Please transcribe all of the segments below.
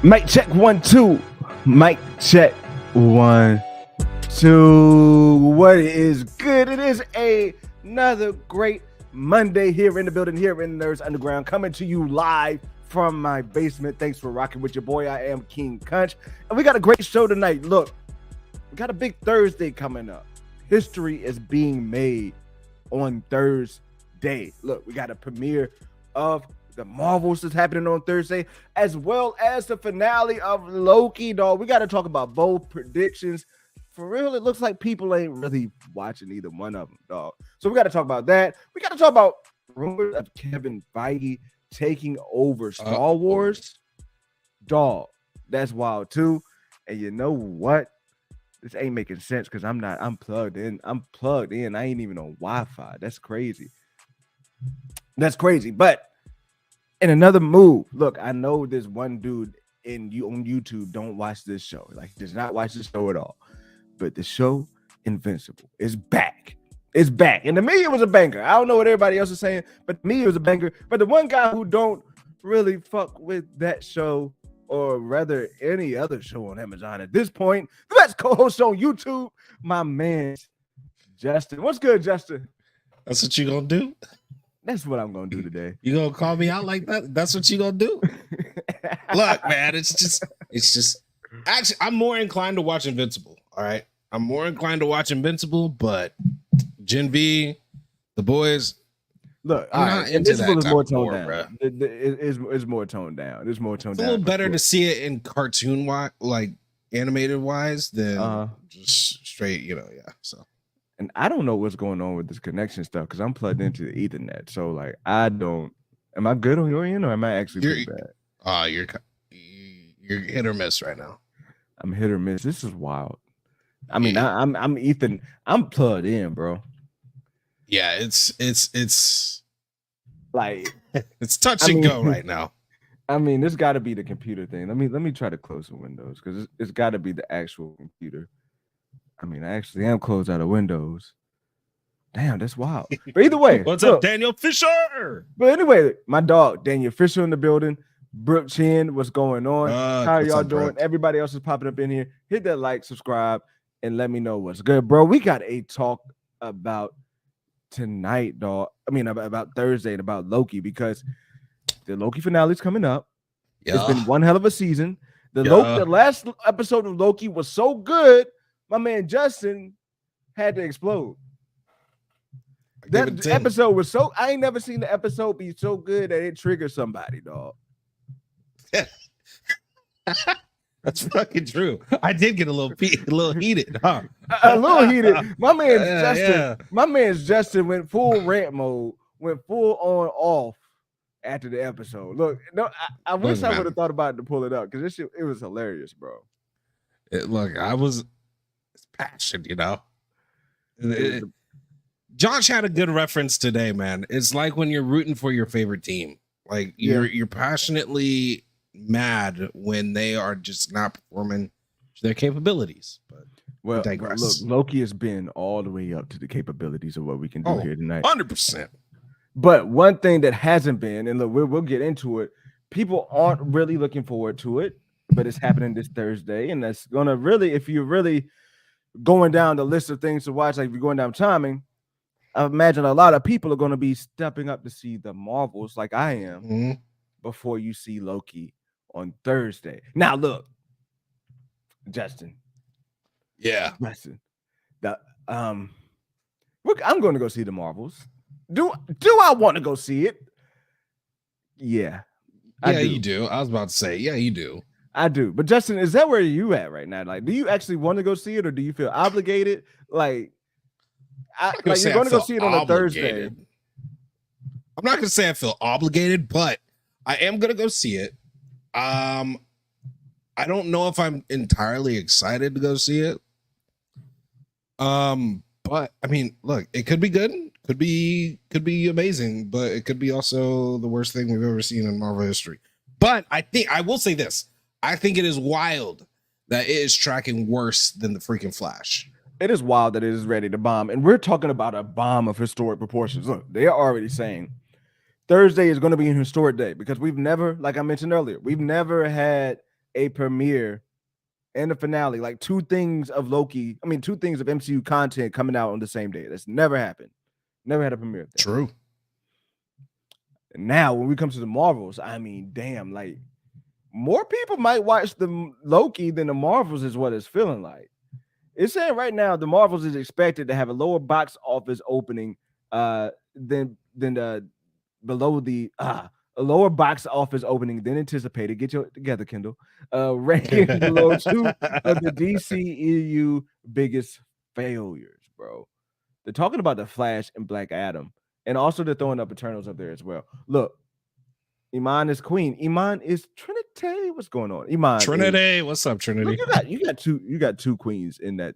Mic check 1 2. Mic check 1 2. What is good? It is another great Monday here in the building, here in Nerds Underground, coming to you live from my basement. Thanks for rocking with your boy. I am King Kunch, and we got a great show tonight. Look, we got a big Thursday coming up. History is being made on Thursday. Look, we got a premiere of the Marvels that's happening on Thursday, as well as the finale of Loki, dog. We got to talk about both predictions. For real, it looks like people ain't really watching either one of them, dog. So we got to talk about that. We got to talk about rumors of Kevin Feige taking over Star Wars. Dog, that's wild too. And you know what? This ain't making sense because I'm plugged in. I ain't even on Wi-Fi. That's crazy. But in another move, look, I know there's one dude on YouTube don't watch this show. Like, does not watch this show at all. But the show Invincible is back. It's back. And to me, it was a banger. I don't know what everybody else is saying, but to me, it was a banger. But the one guy who don't really fuck with that show, or rather any other show on Amazon at this point, the best co-host on YouTube, my man, Justin. What's good, Justin? That's what you gonna do? That's what I'm gonna do today. You gonna call me out like that? That's what you gonna do? Look, man, it's just. Actually, I'm more inclined to watch Invincible. All right, I'm more inclined to watch Invincible, but Gen V, the boys. Look, all right, Invincible is more toned down. It's more toned down. It's more toned down. It's a little better to see it in cartoon wise, like animated wise, than just straight. Yeah. So. And I don't know what's going on with this connection stuff because I'm plugged into the Ethernet. So, like, am I good on your end or am I actually pretty bad? You're hit or miss right now. I'm hit or miss. This is wild. I mean, I'm Ethan. I'm plugged in, bro. Yeah, it's like it's touch and go right now. I mean, this got to be the computer thing. Let me try to close the windows because it's got to be the actual computer. I mean, I actually am closed out of Windows. Damn, that's wild. But either way, what's up, Daniel Fisher? But anyway, my dog, Daniel Fisher in the building. Brooke Chin, what's going on? How are y'all doing? Brooke? Everybody else is popping up in here. Hit that like, subscribe, and let me know what's good, bro. We got a talk about tonight, dog. I mean, about Thursday and about Loki because the Loki finale is coming up. Yeah. It's been one hell of a season. The last episode of Loki was so good. My man Justin had to explode. That episode was so I ain't never seen the episode be so good that it triggered somebody, dog. That's fucking true. I did get a little heated, huh? A little heated. My man's Justin went full rant mode, went full on off after the episode. Look, no, I wish I would have thought about it to pull it up because it was hilarious, bro. I was passion, Josh had a good reference today, man. It's like when you're rooting for your favorite team, like you're passionately mad when they are just not performing to their capabilities. But look, Loki has been all the way up to the capabilities of what we can do here tonight, 100%. But one thing that hasn't been, and look, we'll get into it. People aren't really looking forward to it, but it's happening this Thursday, and that's gonna really, if you're really going down the list of things to watch, like if you're going down timing, I imagine a lot of people are going to be stepping up to see the Marvels like I am before you see Loki on Thursday. Now, look, Justin. Yeah. Justin. I'm going to go see the Marvels. Do I want to go see it? Yeah. You do. I was about to say, yeah, you do. I do. But Justin, is that where you at right now? Like, do you actually want to go see it or do you feel obligated? Like you're going to go see it on a Thursday. I'm not going to say I feel obligated, but I am going to go see it. I don't know if I'm entirely excited to go see it. But I mean, look, it could be good. Could be amazing, but it could be also the worst thing we've ever seen in Marvel history. But I will say this. I think it is wild that it is tracking worse than the freaking Flash. It is wild that it is ready to bomb. And we're talking about a bomb of historic proportions. Look, they are already saying Thursday is going to be an historic day because we've never, like I mentioned earlier, we've never had a premiere and a finale, like two things of Loki. I mean, two things of MCU content coming out on the same day. That's never happened. Never had a premiere of that. True. And now, when we come to the Marvels, I mean, damn, like more people might watch the Loki than the Marvels, is what it's feeling like. It's saying right now the Marvels is expected to have a lower box office opening than the below the a lower box office opening than anticipated. Get your together, Kendall. Ranking below two of the DCEU biggest failures, bro. They're talking about the Flash and Black Adam, and also they're throwing up Eternals up there as well. Look, Iman is Queen. Iman is Trinity. What's going on? Iman Trinity. What's up, Trinity? Look, you got two queens in that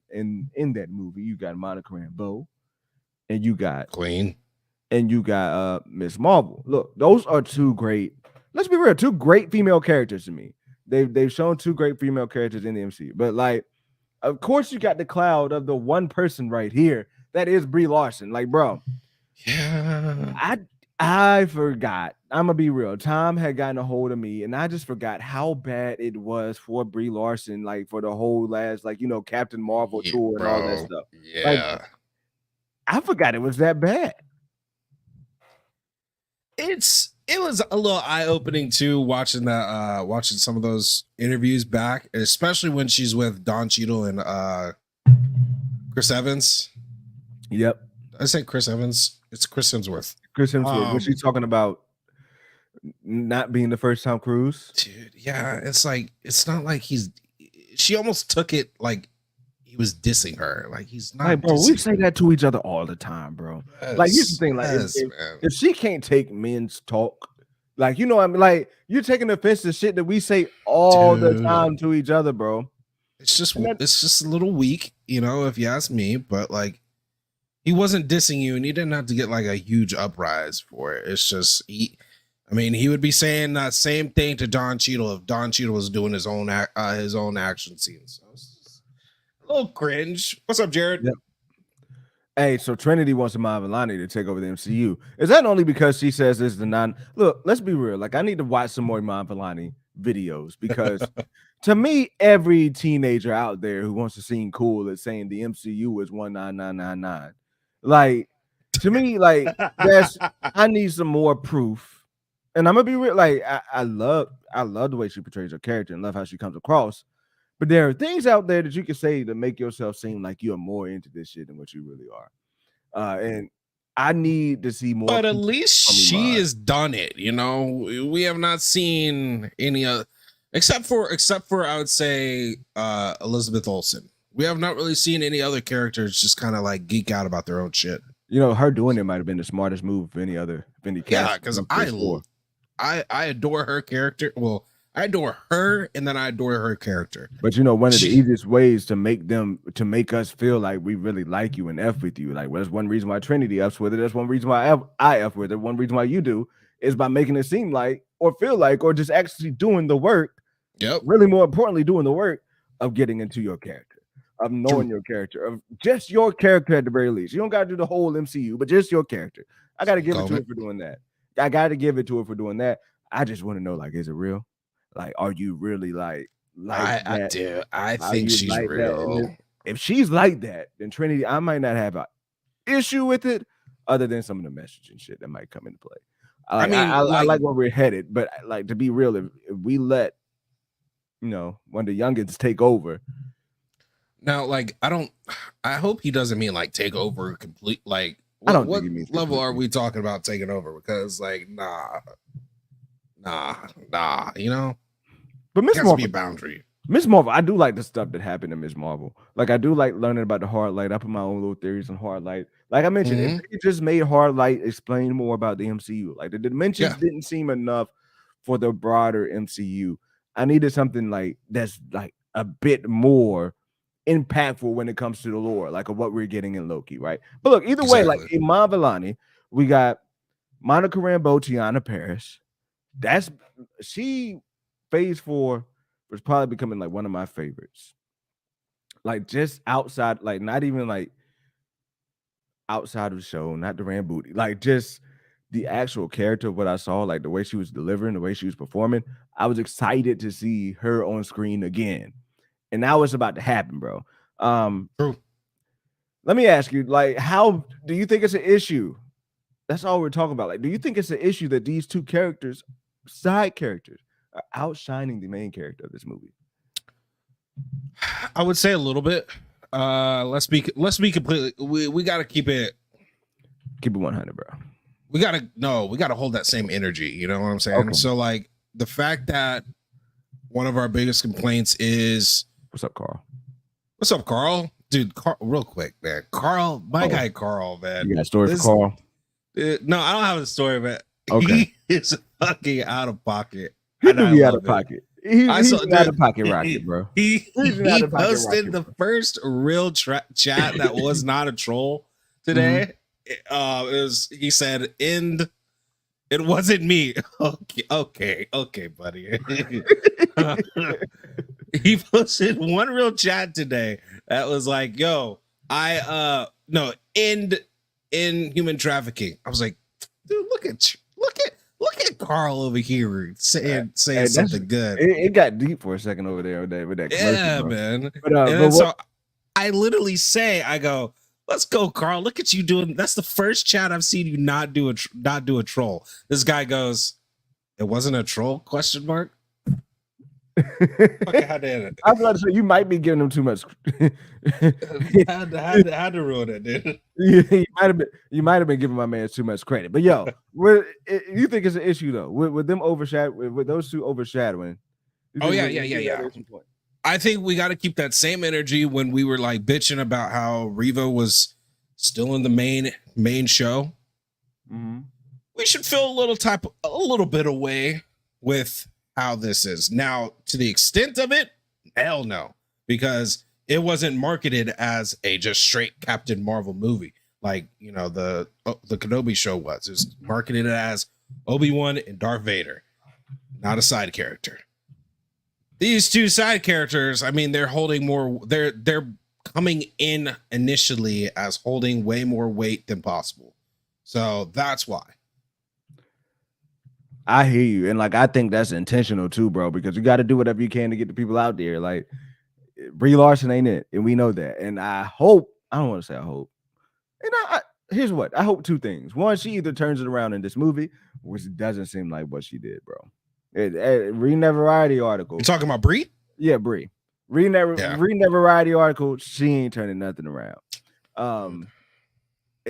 movie. You got Monica Rambeau, and you got Queen, and you got Miss Marvel. Look, those are two great. Let's be real, two great female characters to me. They've shown two great female characters in the MCU, but like, of course, you got the cloud of the one person right here that is Brie Larson. Like, bro, yeah, I forgot. I'm gonna be real. Tom had gotten a hold of me, and I just forgot how bad it was for Brie Larson, like for the whole last, like, Captain Marvel tour and all that stuff. Yeah, like, I forgot it was that bad. It was a little eye-opening too, watching that, watching some of those interviews back, especially when she's with Don Cheadle and Chris Evans. Yep, I say Chris Evans. It's Chris Hemsworth. Chris Hemsworth. Was she talking about not being the first Tom Cruise? Dude, yeah, it's like, it's not like she almost took it like he was dissing her. Like, he's not. Like, bro, we say that to each other all the time, bro. Yes, like, here's the thing, like, yes, if she can't take men's talk, like, I mean, like, you're taking offense to shit that we say all the time to each other, bro. It's just a little weak, if you ask me. But like, he wasn't dissing you, and he didn't have to get like a huge uprise for it. It's just he would be saying that same thing to Don Cheadle if Don Cheadle was doing his own action scenes. So it's just a little cringe. What's up, Jared? Yep. Hey, so Trinity wants Iman Vellani to take over the MCU. Is that only because she says this is the non? Look, let's be real. Like, I need to watch some more Iman Vellani videos because to me, every teenager out there who wants to seem cool is saying the MCU is 19999. Like, to me, like, I need some more proof. And I'm gonna be real. Like, I love the way she portrays her character and love how she comes across. But there are things out there that you can say to make yourself seem like you are more into this shit than what you really are. And I need to see more. But at least she has done it. We have not seen any except for I would say Elizabeth Olsen. We have not really seen any other characters just kind of like geek out about their own shit. Her doing it might have been the smartest move of any cast. Yeah, because I adore her character. Well, I adore her, and then I adore her character. But one of the easiest ways to make us feel like we really like you and F with you, like, well, that's one reason why Trinity F's with it. That's one reason why I F with it. One reason why you do is by making it seem like, or feel like, or just actually doing the work. Yep. Really, more importantly, doing the work of getting into your character, of knowing your character, of just your character at the very least. You don't got to do the whole MCU, but just your character. I got to give it to her for doing that. I got to give it to her for doing that. I just want to know, like, is it real? Like, are you really like that? I do. I think she's like real. If she's like that, then Trinity, I might not have an issue with it, other than some of the messaging shit that might come into play. I like where we're headed, but like, to be real, if we let one of the youngins take over. Now, like, I hope he doesn't mean like take over complete. Like, I don't what think he means level are we talking about taking over? Because like, nah. But Miss Marvel, be a boundary. Miss Marvel, I do like the stuff that happened in Miss Marvel. Like, I do like learning about the Hard Light. I put my own little theories on Hard Light. Like I mentioned, if they just made Hard Light explain more about the MCU, like the dimensions didn't seem enough for the broader MCU. I needed something like that's like a bit more impactful when it comes to the lore, like of what we're getting in Loki, right? But look, either way, like Iman Vellani, we got Monica Rambeau, Tiana Paris. She phase 4 was probably becoming like one of my favorites. Like, just outside, like not even like outside of the show, not the Ram Booty, like just the actual character of what I saw, like the way she was delivering, the way she was performing, I was excited to see her on screen again. And now it's about to happen, bro. True. Let me ask you, like, how do you think it's an issue? That's all we're talking about. Like, do you think it's an issue that these two characters, side characters, are outshining the main character of this movie? I would say a little bit. Let's be completely. We got to keep it 100, bro. We gotta hold that same energy. You know what I'm saying? Okay. So like the fact that one of our biggest complaints is What's up, Carl? What's up, Carl? Dude, Carl, real quick, man. Carl, my guy Carl, man. You got a story for Carl? No, I don't have a story, man. Okay. He is fucking out of pocket. He do be out of pocket. He's an out of pocket rocket, bro. He posted the first real chat that was not a troll today. He said, "End." It wasn't me. Okay, buddy. He posted one real chat today that was like, "Yo, end in human trafficking." I was like, "Dude, look at Carl over here saying something good." It got deep for a second over there with that commercial, yeah, bro. man. But so I literally say, I go, "Let's go, Carl. Look at you doing." That's the first chat I've seen you not do a troll. This guy goes, "It wasn't a troll?" Question mark. Fucking had to I'm about to say you might be giving him too much. had to ruin it, dude. You might have been giving my man too much credit. But yo, you think it's an issue though with them with those two overshadowing? Oh yeah. I think we got to keep that same energy when we were like bitching about how Riva was still in the main show. Mm-hmm. We should feel a little bit away with how this is now. To the extent of it, hell no, because it wasn't marketed as a just straight Captain Marvel movie like the Kenobi show was. It was marketed as Obi-Wan and Darth Vader, not a side character. These two side characters, I mean, they're holding more. They're coming in initially as holding way more weight than possible. So that's why. I hear you, and like I think that's intentional too, bro. Because you got to do whatever you can to get the people out there. Like Brie Larson ain't it, and we know that. And I hope. I don't want to say I hope. And here's what I hope: two things. One, she either turns it around in this movie, which doesn't seem like what she did, bro. Reading that Variety article. You talking about Brie? Yeah, Brie. Reading that Variety article, she ain't turning nothing around.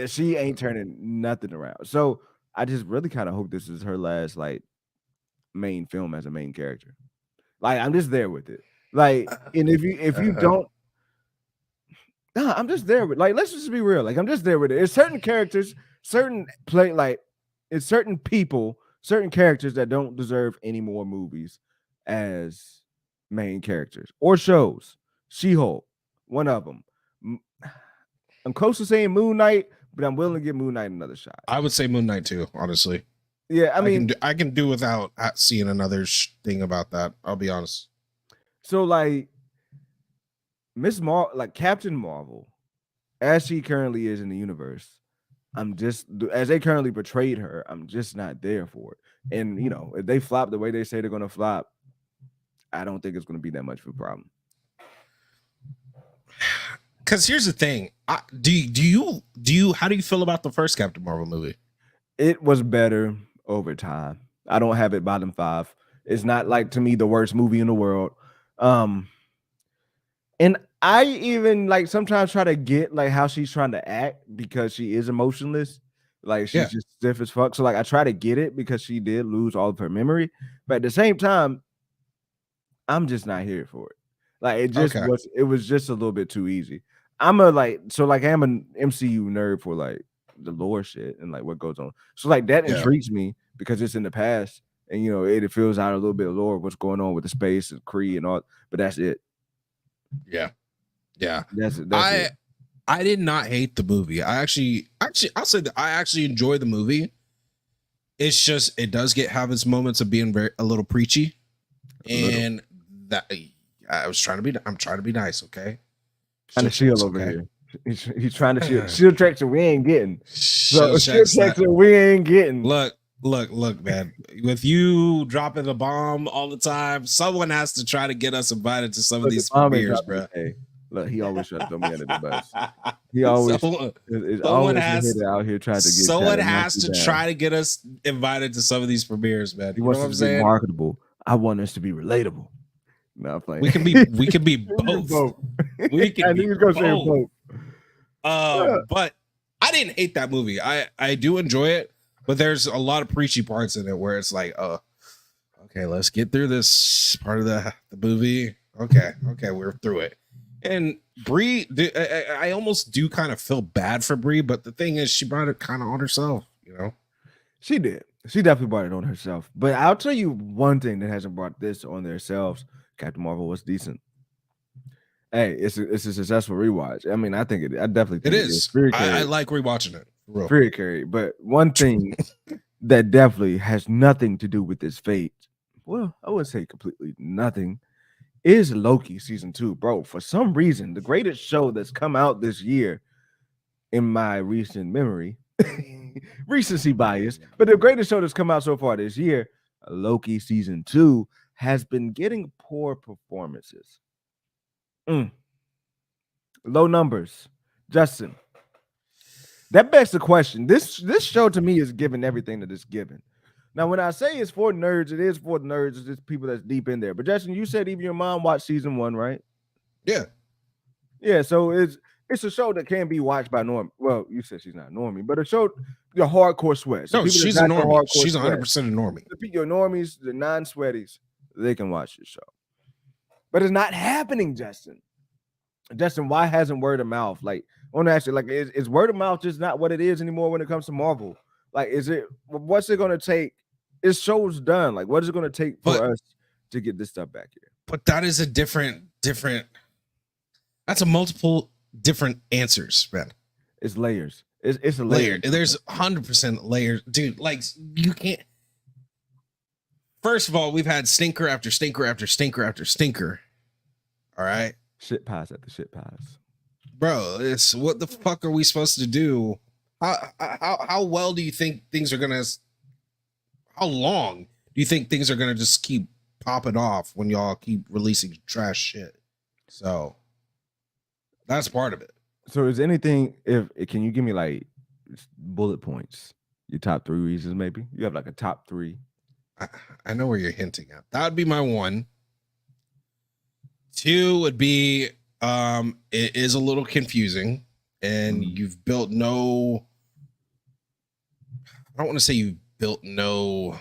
She ain't turning nothing around. So I just really kind of hope this is her last like main film as a main character. Like I'm just there with it. Like, and if you don't, I'm just there with like let's just be real. Like I'm just there with it. It's certain characters, it's certain people, certain characters that don't deserve any more movies as main characters or shows. She-Hulk, one of them. I'm close to saying Moon Knight, but I'm willing to give Moon Knight another shot. I would say Moon Knight too, honestly. Yeah, I mean, I can do without seeing another thing about that. I'll be honest. So like Captain Marvel, as she currently is in the universe, as they currently portrayed her, I'm just not there for it. And if they flop the way they say they're gonna flop, I don't think it's gonna be that much of a problem. Because here's the thing, how do you feel about the first Captain Marvel movie? It was better over time. I don't have it bottom 5. It's not like to me the worst movie in the world. And I even like sometimes try to get like how she's trying to act because she is emotionless. Like she's just stiff as fuck. So like I try to get it because she did lose all of her memory, but at the same time, I'm just not here for it. Like it was just a little bit too easy. I'm an MCU nerd for like the lore shit and like what goes on. So like that intrigues me because it's in the past and it fills out a little bit of lore of what's going on with the space and Kree and all, but that's it. Yeah. That's it. I did not hate the movie. I'll say that I actually enjoy the movie. It's just it does have its moments of being a little preachy, that I'm trying to be nice, okay? Trying to chill over here. He's trying to shield tracks that we ain't getting. So Shield shield tracks that we ain't getting. Look, man. With you dropping the bomb all the time, someone has to try to get us invited to some of these premieres, bro. Hey, look, he always tries to throw me under the bus. He always is someone always has out here trying to get. Someone has to try to get us invited to some of these premieres, man. He wants us to be marketable. I want us to be relatable. No, we can be both. We can be both. But I didn't hate that movie. I do enjoy it, but there's a lot of preachy parts in it where it's like, okay, let's get through this part of the movie. Okay, we're through it. And Brie, I almost do kind of feel bad for Brie, but the thing is, she brought it kind of on herself, you know? She did. She definitely brought it on herself. But I'll tell you one thing that hasn't brought this on themselves. Captain Marvel was decent. Hey, it's a successful rewatch. I mean, I definitely think it is. I like rewatching it. Very carry. But one thing that definitely has nothing to do with this fate, well, I would say completely nothing, is Loki season 2, bro. For some reason, the greatest show that's come out this year in my recent memory, recency bias, but the greatest show that's come out so far this year, Loki season 2, has been getting poor performances. Low numbers. Justin, that begs the question. This show to me is giving everything that it's given. Now, when I say it's for nerds, it is for nerds. It's just people that's deep in there. But Justin, you said even your mom watched season 1, right? Yeah. Yeah, so it's a show that can be watched by normie. Well, you said she's not a normie, but a show, your hardcore sweats. No, she's a normie. She's 100% a normie. Your normies, the non-sweaties, they can watch this show. But it's not happening, Justin. Justin, why hasn't word of mouth? Like, I want to ask you, like, is word of mouth just not what it is anymore when it comes to Marvel? Like, what's it going to take? This show's done. Like, what is it going to take for us to get this stuff back here? But that is a different. That's a multiple different answers, man. It's layers. It's a layer. There's 100% layers, dude. Like, you can't. First of all, we've had stinker after stinker after stinker after stinker. All right. Shit pies after shit pies. Bro, it's what the fuck are we supposed to do? How well do you think things are gonna? How long do you think things are gonna just keep popping off when y'all keep releasing trash shit? So that's part of it. So is anything? Can you give me like bullet points? Your top 3 reasons, maybe you have like a top 3. I know where you're hinting at. That would be my 1. 2 would be it is a little confusing, and you've built no. I don't want to say you built no.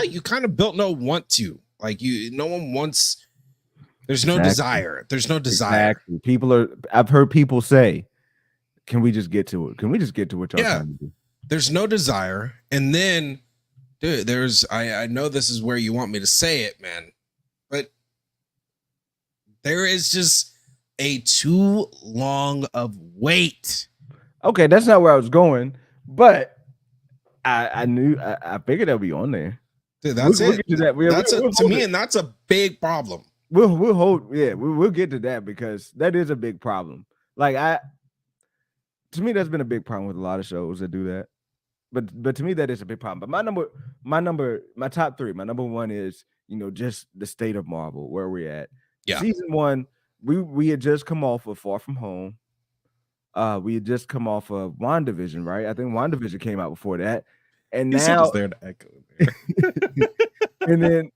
You kind of built no want to. Like no one wants. There's no desire. There's no desire. Exactly. I've heard people say, "Can we just get to it? Can we just get to what y'all trying to do?" There's no desire, and then, dude, I know this is where you want me to say it, man, but there is just a too long of wait. Okay, that's not where I was going, but I figured that would be on there. Dude, that's it. We'll get to that. To me, and that's a big problem. We'll get to that because that is a big problem. Like to me, that's been a big problem with a lot of shows that do that. But to me, that is a big problem. But my top 3, my number 1 is, just the state of Marvel, where we're at. Yeah. Season 1, we had just come off of Far From Home. We had just come off of WandaVision, right? I think WandaVision came out before that. And now there to echo there. and then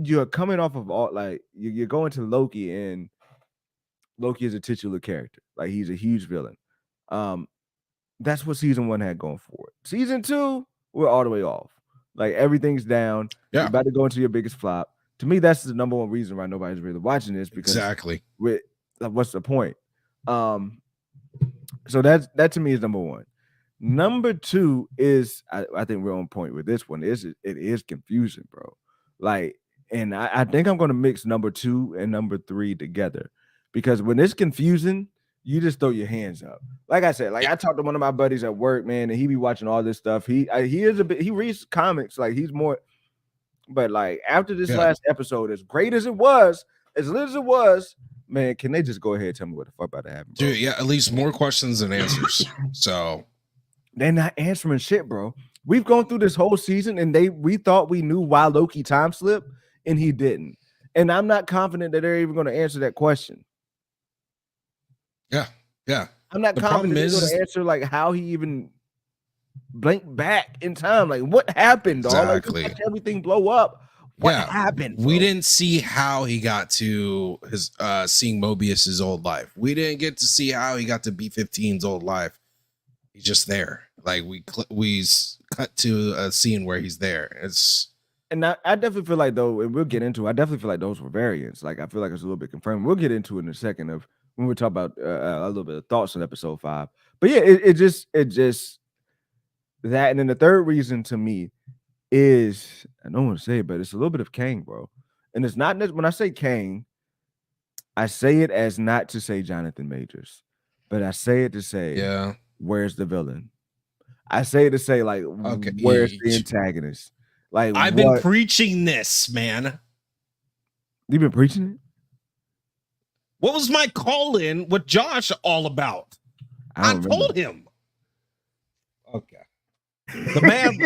you're coming off of all, like, you're going to Loki, and Loki is a titular character. Like, he's a huge villain. That's what season 1 had going for it. Season 2, we're all the way off. Like, everything's down. Yeah. You're about to go into your biggest flop. To me, that's the number 1 reason why nobody's really watching this. Because what's the point? So that to me is number 1. Number 2 is I think we're on point with this one. It is confusing, bro. Like, and I think I'm gonna mix number 2 and number 3 together, because when it's confusing, you just throw your hands up. Like I said, I talked to one of my buddies at work, man, and he be watching all this stuff. He reads comics, like he's more, but like after this last episode, as great as it was, as lit as it was, Man, can they just go ahead and tell me what the fuck about to happen, bro? Dude, yeah, at least more questions than answers. So they're not answering shit, bro. We've gone through this whole season, and we thought we knew why Loki time slipped, and he didn't. And I'm not confident that they're even going to answer that question. Yeah. I'm not confident they're going to answer like how he even blinked back in time. Like, what happened, dog? Exactly. Like, everything blow up. What happened? Bro? We didn't see how he got to his seeing Mobius's old life. We didn't get to see how he got to B-15's old life. He's just there. Like we cut to a scene where he's there. And I definitely feel like, though, and we'll get into. I definitely feel like those were variants. Like I feel like it's a little bit confirmed. We'll get into it in a second of when we talk about a little bit of thoughts on episode 5. But yeah, it just that. And then the third reason to me is, I don't want to say it, but it's a little bit of Kang, bro. And it's not when I say Kang, I say it as not to say Jonathan Majors, but I say it to say, where's the villain? I say it to say, like, where's the antagonist? Like, I've been preaching this, man. You've been preaching it? What was my call-in with Josh all about? I told him. Okay. The man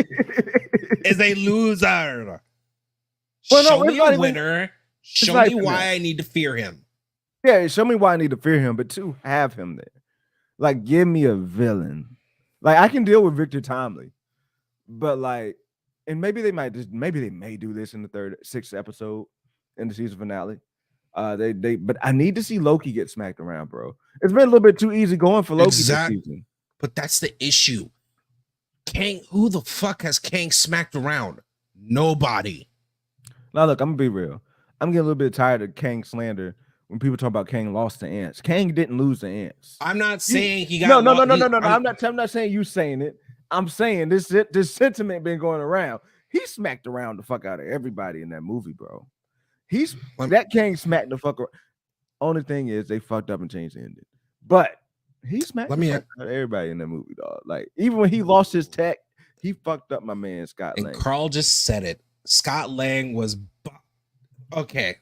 is a loser. Well, show me a winner. Show me why I need to fear him. Yeah, show me why I need to fear him, but to have him there. Like, give me a villain. Like, I can deal with Victor Timely, but like, and maybe they may do this in the 6th episode in the season finale. But I need to see Loki get smacked around, bro. It's been a little bit too easy going for Loki this season. But that's the issue. Kang, who the fuck has Kang smacked around? Nobody. Now look, I'm gonna be real. I'm getting a little bit tired of Kang slander when people talk about Kang lost to ants. Kang didn't lose to ants. I'm not saying he got no. I'm not saying you saying it. I'm saying this sentiment been going around. He smacked around the fuck out of everybody in that movie, bro. That Kang smacked the fuck around. Only thing is they fucked up and changed the ending. But he smacked the fuck out of everybody in that movie, dog. Like, even when he lost his tech, he fucked up my man Scott Lang. And Carl just said it. Scott Lang was okay.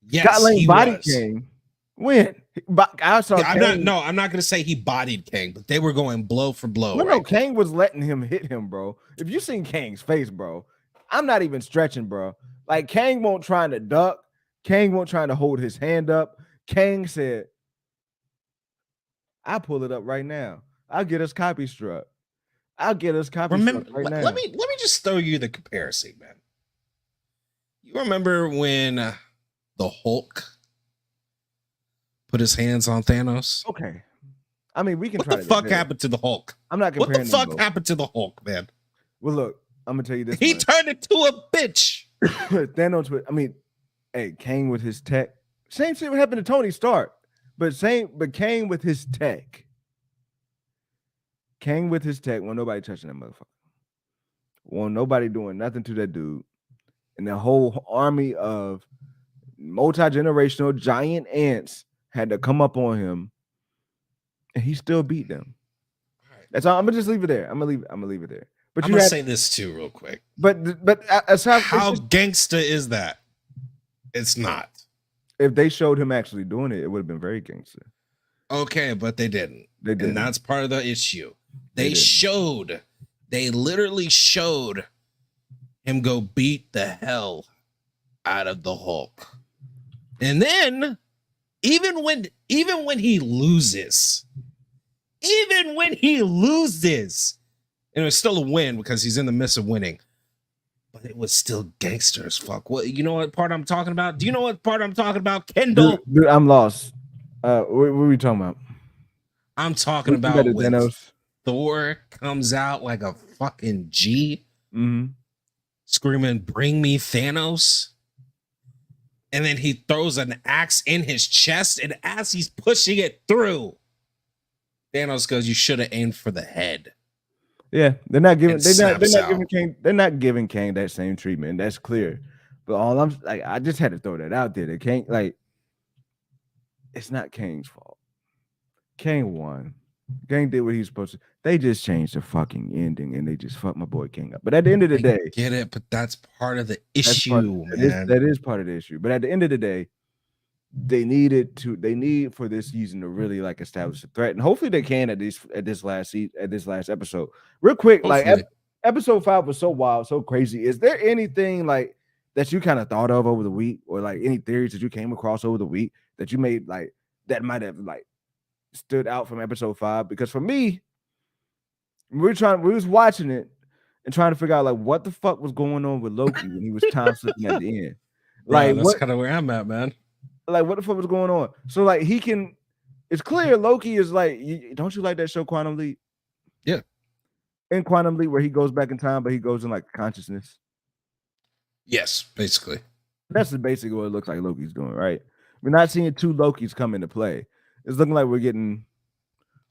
Yes, Scott Lang bodied Kang. When? I saw I'm not gonna say he bodied Kang, but they were going blow for blow. No, Kang was letting him hit him, bro. If you seen Kang's face, bro, I'm not even stretching, bro. Like, Kang won't trying to duck. Kang won't trying to hold his hand up. Kang said, I'll pull it up right now. I'll get us copy struck. I'll get us copy struck right now. Let me just throw you the comparison, man. You remember when the Hulk put his hands on Thanos? Okay. I mean, we can what try the fuck happened to the Hulk? I'm not comparing. What the fuck happened to the Hulk, man? Well, look, I'm gonna tell you this. He turned into a bitch. Thanos with, Kang with his tech. Same shit happened to Tony Stark. But Kang with his tech. Kang with his tech. Won't nobody touching that motherfucker. Won't nobody doing nothing to that dude. And the whole army of multi-generational giant ants had to come up on him, and he still beat them. All right. That's all. I'm gonna just leave it there. I'm gonna leave it there. But I'm gonna say this too, real quick. But how gangsta is that? It's not. If they showed him actually doing it, it would have been very gangster. Okay, but they didn't. And that's part of the issue. They literally showed him go beat the hell out of the Hulk. And then even when he loses, and it was still a win because he's in the midst of winning, but it was still gangster as fuck. Well, you know what part I'm talking about? Do you know what part I'm talking about, Kendall? Dude, I'm lost. What are we talking about? I'm talking about when Thor comes out like a fucking G, screaming, "Bring me Thanos." And then he throws an axe in his chest, and as he's pushing it through, Thanos goes, "You should have aimed for the head." Yeah, they're not giving Kang that same treatment. That's clear. But I just had to throw that out there. That Kang, it's not Kang's fault. Kang won. Kang did what he's supposed to. They just changed the fucking ending, and they just fucked my boy Kang up. But at the end of the day, get it. But that's part of the issue, man. That is part of the issue. But at the end of the day, they need for this season to really like establish a threat, and hopefully they can at this last episode. Real quick, like Hopefully. episode 5 was so wild, so crazy. Is there anything like that you kind of thought of over the week, or like any theories that you came across over the week that you made like that might have like stood out from episode 5? Because for me, we was watching it and trying to figure out like what the fuck was going on with Loki when he was time slipping at the end. Bro, Like that's what kind of where I'm at, man. like what the fuck was going on? So like he can, it's clear Loki is like, don't you like that show Quantum Leap? Yeah. In Quantum Leap, where he goes back in time, but he goes in like consciousness. Yes, basically. That's basically what it looks like Loki's doing, right? We're not seeing two Lokis come into play. It's looking like we're getting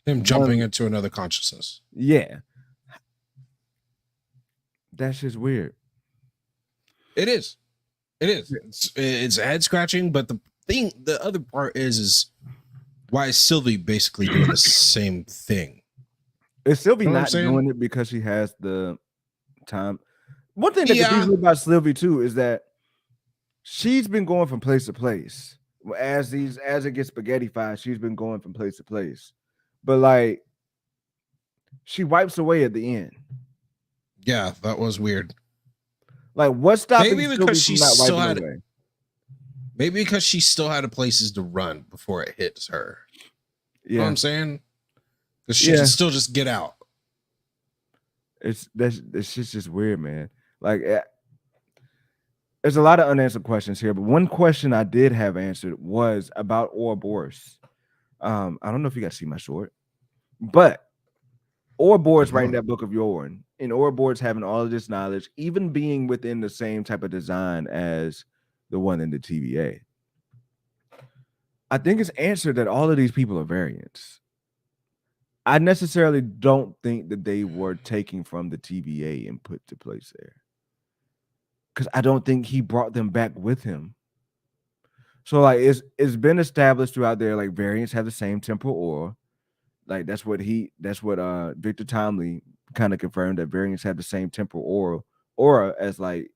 Him jumping into another consciousness. Yeah. That's just weird. It is. It is. It's head scratching, but the other part is why is Sylvie basically doing the same thing? Is Sylvie You know what I'm not saying? doing it because she has the time? One thing that confuses me about Sylvie too is that she's been going from place to place. As it gets spaghettified, she's been going from place to place. But like she wipes away at the end. Yeah, that was weird. Like what's stopping Maybe Sylvie because from she not still wiping had away? maybe because she still had places to run before it hits her. You know what Yeah. I'm saying? Because she can still just get out. It's just weird, man. Like there's a lot of unanswered questions here, but one question I did have answered was about Ouroboros. I don't know if you guys see my short, but Ouroboros writing that book of Yorn, and Ouroboros having all of this knowledge, even being within the same type of design as the one in the TVA. I think it's answered that all of these people are variants. I necessarily don't think that they were taken from the TVA and put to place there, because I don't think he brought them back with him. So like it's been established throughout there, like variants have the same temporal aura. Like that's what Victor Timely kind of confirmed, that variants have the same temporal aura as like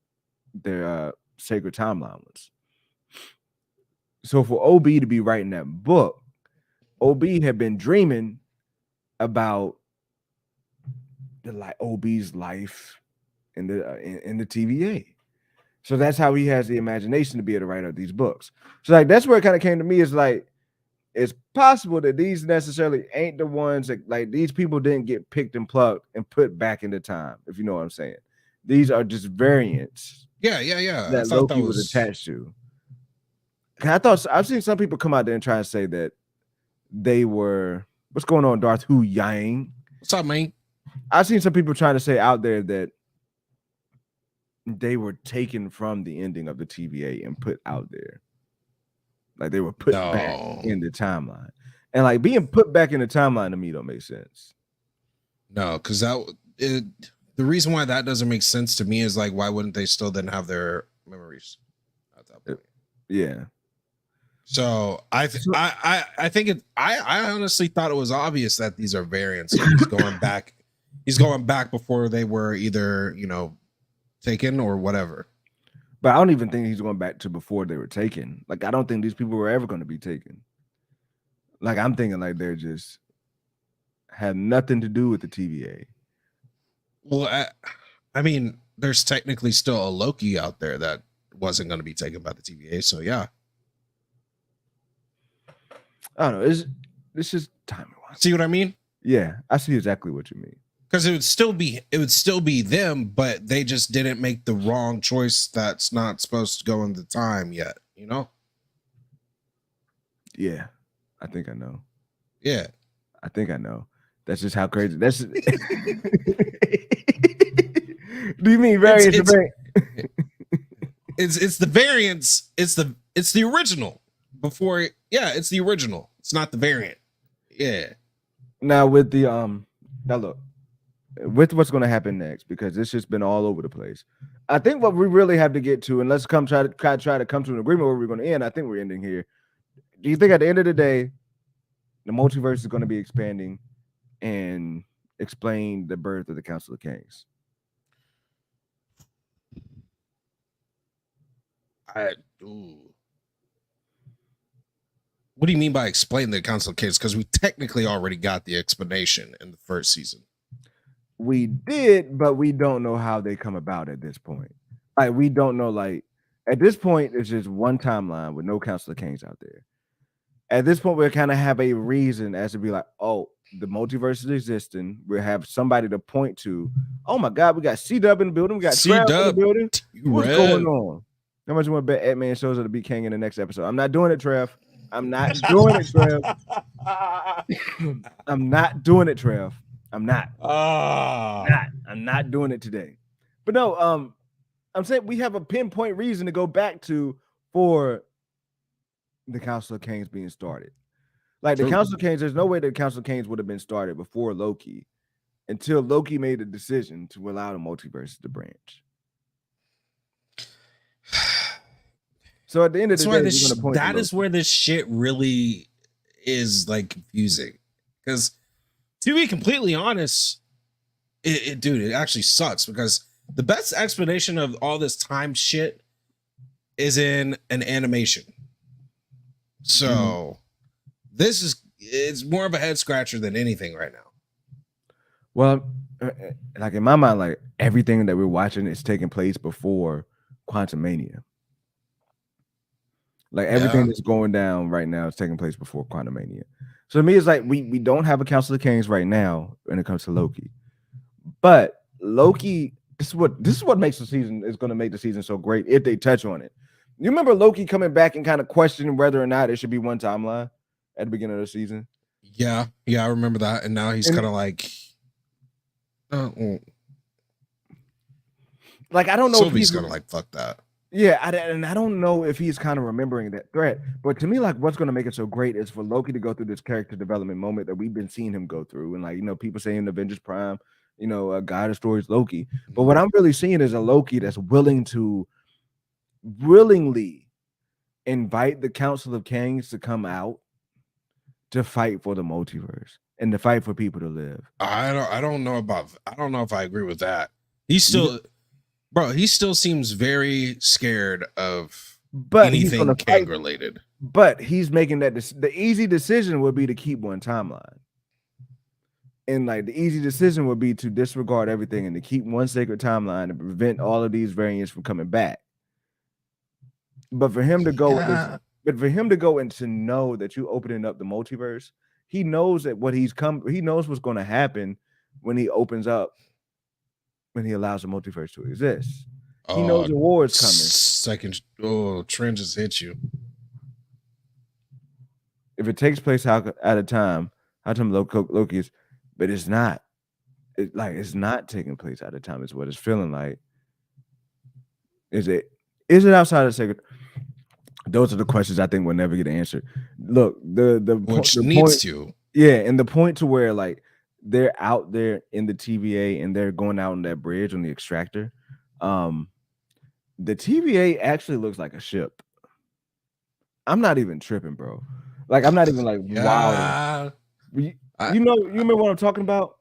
their sacred timeline ones. So for OB to be writing that book, OB had been dreaming about OB's life in the TVA. So that's how he has the imagination to be able to write out these books. So like that's where it kind of came to me, is like it's possible that these necessarily ain't the ones that, like, these people didn't get picked and plucked and put back into time, if you know what I'm saying. These are just variants. Yeah. That Loki was attached to. I've seen some people come out there and try to say that they were, what's going on, Darth Hu Yang? What's up, man? I've seen some people trying to say out there that they were taken from the ending of the TVA and put out there. Like they were put back in the timeline. And like being put back in the timeline to me don't make sense. No, because the reason why that doesn't make sense to me is like, why wouldn't they still then have their memories at that point? Yeah. So I think I honestly thought it was obvious that these are variants. He's going back. He's going back before they were either, taken or whatever. But I don't even think he's going back to before they were taken. Like, I don't think these people were ever going to be taken. Like, I'm thinking like they're just have nothing to do with the TVA. Well, I mean, there's technically still a Loki out there that wasn't going to be taken by the TVA. So yeah. I don't know. It's just timing. See what I mean? Yeah, I see exactly what you mean. Because it would still be them, but they just didn't make the wrong choice that's not supposed to go in the time yet, Yeah, I think I know. Yeah, I think I know. That's just how crazy. That's. Do you mean variants? It's the variants. It's the original before. Yeah, it's the original. It's not the variant. Yeah. Now with the now look. With what's going to happen next, because it's just been all over the place. I think what we really have to get to, and let's try to come to an agreement where we're going to end. I think we're ending here. Do you think at the end of the day, the multiverse is going to be expanding and explain the birth of the Council of Kings? What do you mean by explain the Council of Kings? Because we technically already got the explanation in the first season. We did, but we don't know how they come about at this point. Like we don't know. Like at this point, it's just one timeline with no Council of Kings out there. At this point, we kind of have a reason as to be like, oh, the multiverse is existing. We have somebody to point to. Oh my God, we got C-Dub in the building. We got Trav in the building. What's going on? How much you want to bet Ant-Man shows up to be king in the next episode? I'm not doing it, Trev. I'm not doing it, Trev. I'm not doing it, Trev. I'm not. I'm not doing it today. But no, I'm saying we have a pinpoint reason to go back to for the Council of Kings being started. Like the Council of Kings, there's no way the Council of Kings would have been started before Loki until Loki made the decision to allow the multiverse to branch. So at the end of the day, that is where this shit really is like confusing. Because to be completely honest, it actually sucks because the best explanation of all this time shit is in an animation. So it's more of a head scratcher than anything right now. Well, like in my mind, like everything that we're watching is taking place before Quantumania. Like everything that's going down right now is taking place before Quantumania. So to me, it's like we don't have a Council of Kings right now when it comes to Loki. But Loki, this is what makes the season is going to make the season so great if they touch on it. You remember Loki coming back and kind of questioning whether or not it should be one timeline at the beginning of the season? Yeah, I remember that. And now he's kind of like, like I don't know. Sylvie's kind of like, fuck that. Yeah, I don't know if he's kind of remembering that threat. But to me, like, what's going to make it so great is for Loki to go through this character development moment that we've been seeing him go through. And, like, you know, people saying Avengers Prime, you know, a guy of stories Loki. But what I'm really seeing is a Loki that's willingly invite the Council of Kings to come out to fight for the multiverse and to fight for people to live. I don't know if I agree with that. He's still... Bro, he still seems very scared of anything Kang related. But he's making that the easy decision would be to keep one timeline. And like the easy decision would be to disregard everything and to keep one sacred timeline and prevent all of these variants from coming back. But for him to go and to know that you opening up the multiverse, he knows that he knows what's going to happen when he opens up. When he allows the multiverse to exist, he knows the war is coming. Trent just hit you. If it takes place out of time, how come Loki is, but it's not. It's not taking place out of time. Is what it's feeling like. Is it outside of sacred? Those are the questions I think will never get answered. Look, the needs to. Yeah, and the point to where like. They're out there in the TVA and they're going out on that bridge on the extractor. The TVA actually looks like a ship. I'm not even tripping, bro. Like I'm not even like wow. You remember what I'm talking about?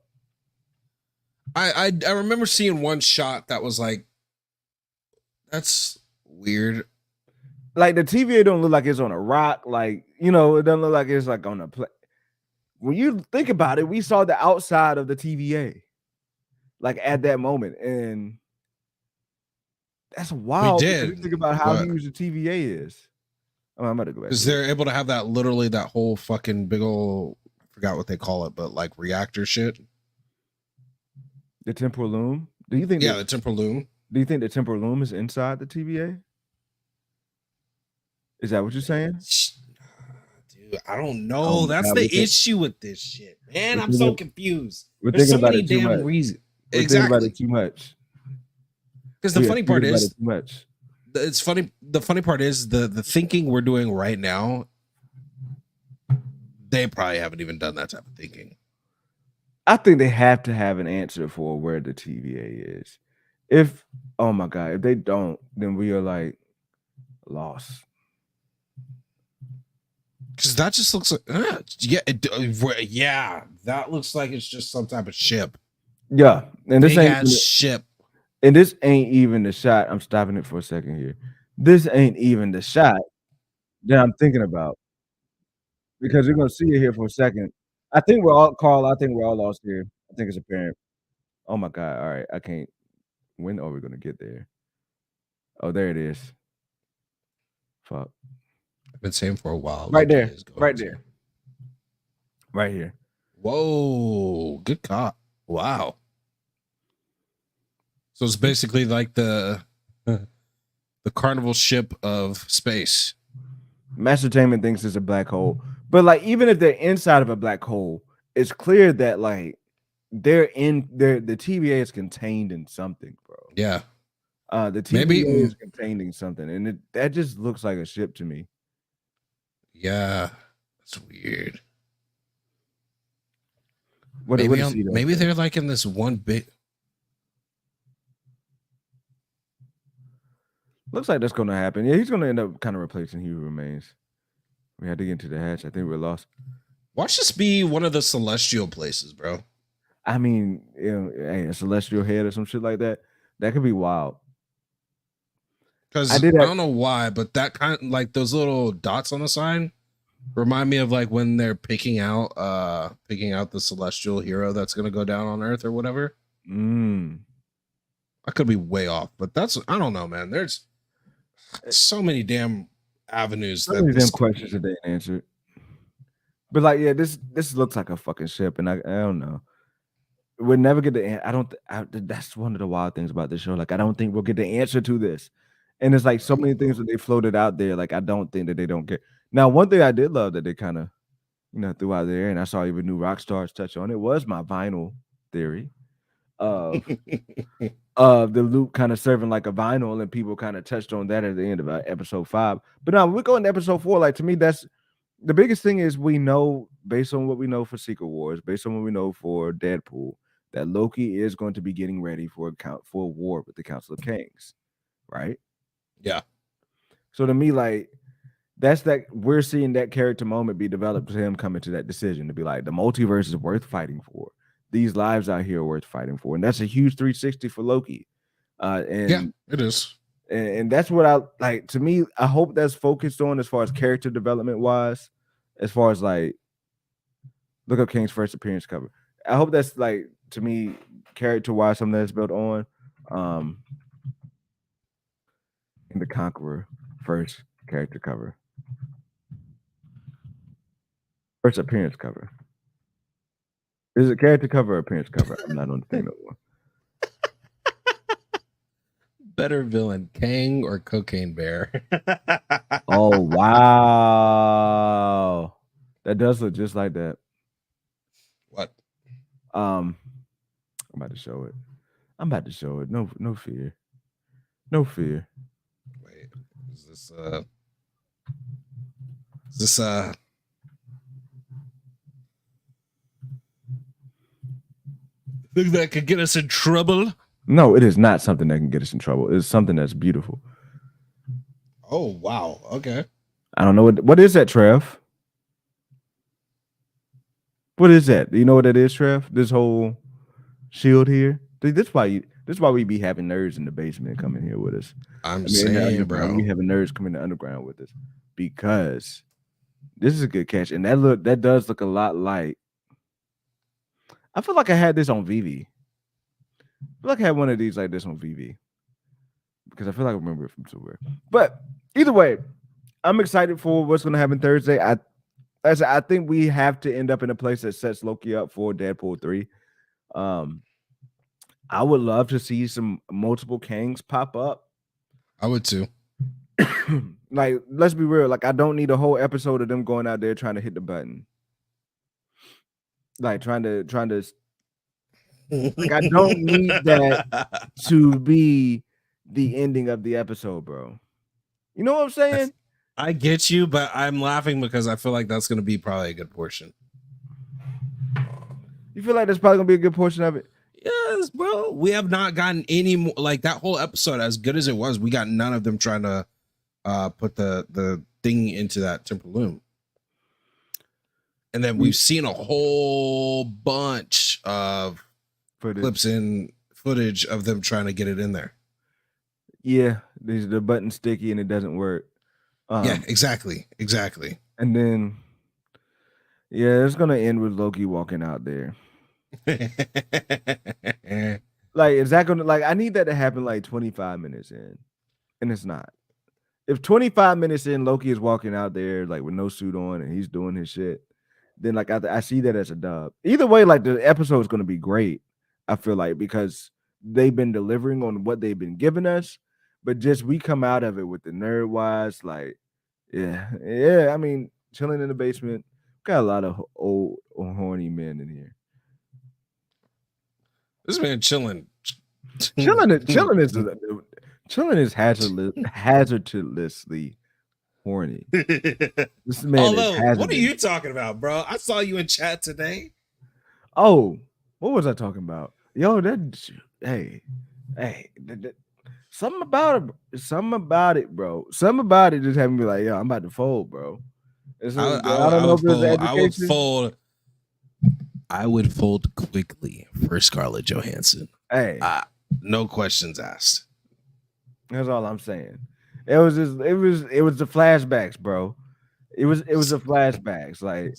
I remember seeing one shot that was like, that's weird. Like the TVA don't look like it's on a rock. Like it doesn't look like it's like on a when you think about it, we saw the outside of the TVA, like at that moment, and that's wild. We did. You think about how huge the TVA is. Oh, I'm about to go back. Because they're able to have that literally that whole fucking big old, I forgot what they call it, but like reactor shit. The temporal loom. Do you think? Yeah, the temporal loom. Do you think the temporal loom is inside the TVA? Is that what you're saying? I don't know. That's the issue with this shit, man. I'm so confused. There's so many damn reasons. Exactly. About it too much. Because the funny part is, too much. It's funny. The funny part is the thinking we're doing right now. They probably haven't even done that type of thinking. I think they have to have an answer for where the TVA is. If my God, if they don't, then we are like lost. Because that just looks like, that looks like it's just some type of ship. Yeah, and this ain't ship. And this ain't even the shot. I'm stopping it for a second here. This ain't even the shot that I'm thinking about. because you're gonna see it here for a second. I think we're all Carl. I think we're all lost here. I think it's apparent. Oh my god! All right, I can't. When are we gonna get there? Oh, there it is. Fuck. I've been saying for a while. Right Loki there. is going Right to. there. Right here. Whoa, good cop. Wow. So it's basically like the carnival ship of space. Mastertainment thinks it's a black hole, but like even if they're inside of a black hole, it's clear that like they're in there. The TVA is contained in something, bro. Yeah. The Maybe- TVA is contained in something, and that just looks like a ship to me. Yeah, that's weird. What Maybe does he do? maybe they're like in this one big. Looks like that's going to happen. Yeah, he's going to end up kind of replacing He Who Remains. We had to get into the hatch. I think we're lost. Watch this be one of the celestial places, bro. I mean, you know, hey, a celestial head or some shit like that. That could be wild. Because I don't know why, but that kind of like those little dots on the sign remind me of like when they're picking out the celestial hero that's gonna go down on Earth or whatever. I could be way off, but I don't know, man. There's so many damn avenues so many damn questions that they answered. But like, yeah, this looks like a fucking ship, and I don't know. We'll never get the that's one of the wild things about this show. Like, I don't think we'll get the answer to this. And it's like so many things that they floated out there. Like, I don't think that they don't get. Now, one thing I did love that they kind of, threw out there, and I saw even new rock stars touch on it, was my vinyl theory of the loop kind of serving like a vinyl, and people kind of touched on that at the end of episode 5. But now we go into episode 4. Like, to me, that's the biggest thing is we know, based on what we know for Secret Wars, based on what we know for Deadpool, that Loki is going to be getting ready for a war with the Council of Kings, right? Yeah. So to me, like, that's that we're seeing that character moment be developed to him coming to that decision to be like, the multiverse is worth fighting for. These lives out here are worth fighting for, and that's a huge 360 for Loki. And yeah, it is. And that's what I like. To me, I hope that's focused on as far as character development wise, as far as like look up King's first appearance cover. I hope that's like, to me, character wise, something that's built on in the Conqueror first character cover. First appearance cover. Is it character cover or appearance cover? I'm not on the thing no more. Better villain, Kang or Cocaine Bear? Oh wow, that does look just like that. What? I'm about to show it. No fear. No fear. Wait, is this think that could get us in trouble? No, it is not something that can get us in trouble. It's something that's beautiful. Oh wow. Okay. I don't know what is that, Trev? What is that? Do you know what that is, Trev? This whole shield here. This is why we be having nerds in the basement coming here with us. Saying, bro, we having nerds coming to underground with us because this is a good catch, and that does look a lot like. I feel like I had this on VV. I feel like I had one of these like this on VV because I feel like I remember it from somewhere. But either way, I'm excited for what's going to happen Thursday. I think we have to end up in a place that sets Loki up for Deadpool 3. I would love to see some multiple Kangs pop up. I would too. Like, let's be real. Like, I don't need a whole episode of them going out there trying to hit the button. Like, trying to like, I don't need that to be the ending of the episode, bro. You know what I'm saying? I get you, but I'm laughing because I feel like that's going to be probably a good portion. You feel like that's probably going to be a good portion of it? Yes, bro. We have not gotten any more, like that whole episode, as good as it was, we got none of them trying to put the thing into that temporal loom. And then we've seen a whole bunch of clips and footage of them trying to get it in there. Yeah, the button's sticky and it doesn't work. Yeah, exactly. And then Yeah, it's gonna end with Loki walking out there. Like, is that gonna like? I need that to happen like 25 minutes in, and it's not. If 25 minutes in, Loki is walking out there like with no suit on and he's doing his shit, then like I see that as a dub. Either way, like the episode is gonna be great. I feel like because they've been delivering on what they've been giving us, but just we come out of it with the nerd wise, like yeah. I mean, chilling in the basement. Got a lot of old horny men in here. This man chilling. Chilling is hazardously horny. This man Although, is what are hazardous. you talking about, bro? I saw you in chat today. Oh, what was I talking about? Yo, hey, something about it, bro. Something about it just had me like, yo, I'm about to fold, bro. I don't know if there's education. I would fold quickly for Scarlett Johansson. Hey, no questions asked. That's all I'm saying. It was the flashbacks, bro. It was the flashbacks. Like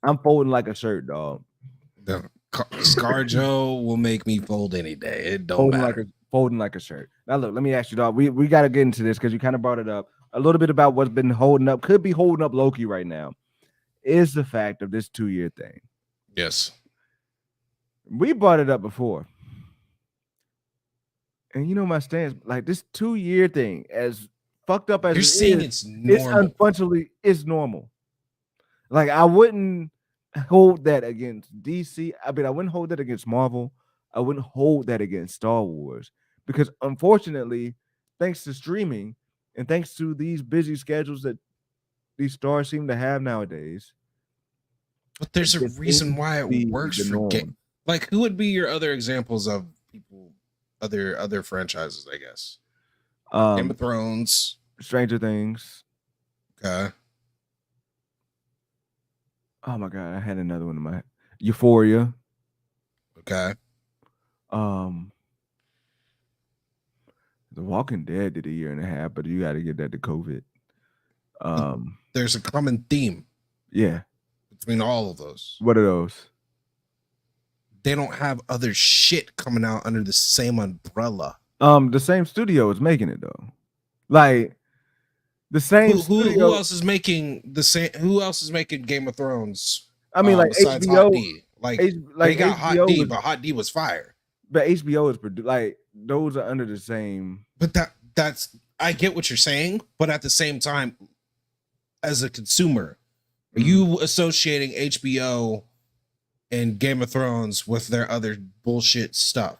I'm folding like a shirt, dog. ScarJo will make me fold any day. It don't matter. Folding like a shirt. Now look, let me ask you, dog. We got to get into this because you kind of brought it up a little bit about what's been could be holding up Loki right now. Is the fact of this 2-year thing. Yes. We brought it up before. And you know my stance, like this 2-year thing, as fucked up as you're saying it's normal. It's normal. Like I wouldn't hold that against DC. I mean, I wouldn't hold that against Marvel. I wouldn't hold that against Star Wars because unfortunately, thanks to streaming and thanks to these busy schedules that these stars seem to have nowadays. But there's a reason why it works for game. Like, who would be your other examples of people, other franchises? I guess Game of Thrones, Stranger Things. Okay. Oh my god, I had another one in my Euphoria. Okay. The Walking Dead did 1.5 years, but you got to get that to COVID. There's a common theme. Yeah. Between all of those. What are those? They don't have other shit coming out under the same umbrella. The same studio is making it though. Like the same who else is making the same? Who else is making Game of Thrones? I mean, like HBO. They got Hot D, but Hot D was fire. But HBO is like those are under the same. But that's I get what you're saying, but at the same time, as a consumer, are you associating HBO and Game of Thrones with their other bullshit stuff?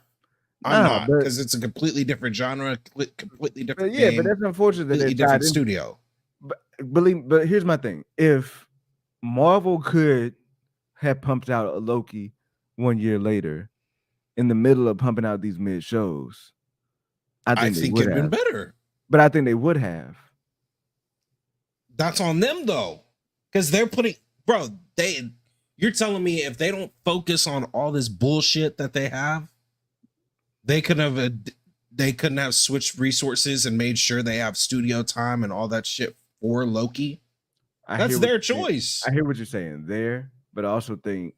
I'm not, because it's a completely different genre, completely different. Yeah, but that's unfortunate that it's different studio. But here's my thing: if Marvel could have pumped out a Loki 1 year later, in the middle of pumping out these mid shows, I think it'd been better. But I think they would have. That's on them though, because they're putting, bro. You're telling me if they don't focus on all this bullshit that they have, they couldn't have switched resources and made sure they have studio time and all that shit for Loki. That's their choice. I hear what you're saying there, but I also think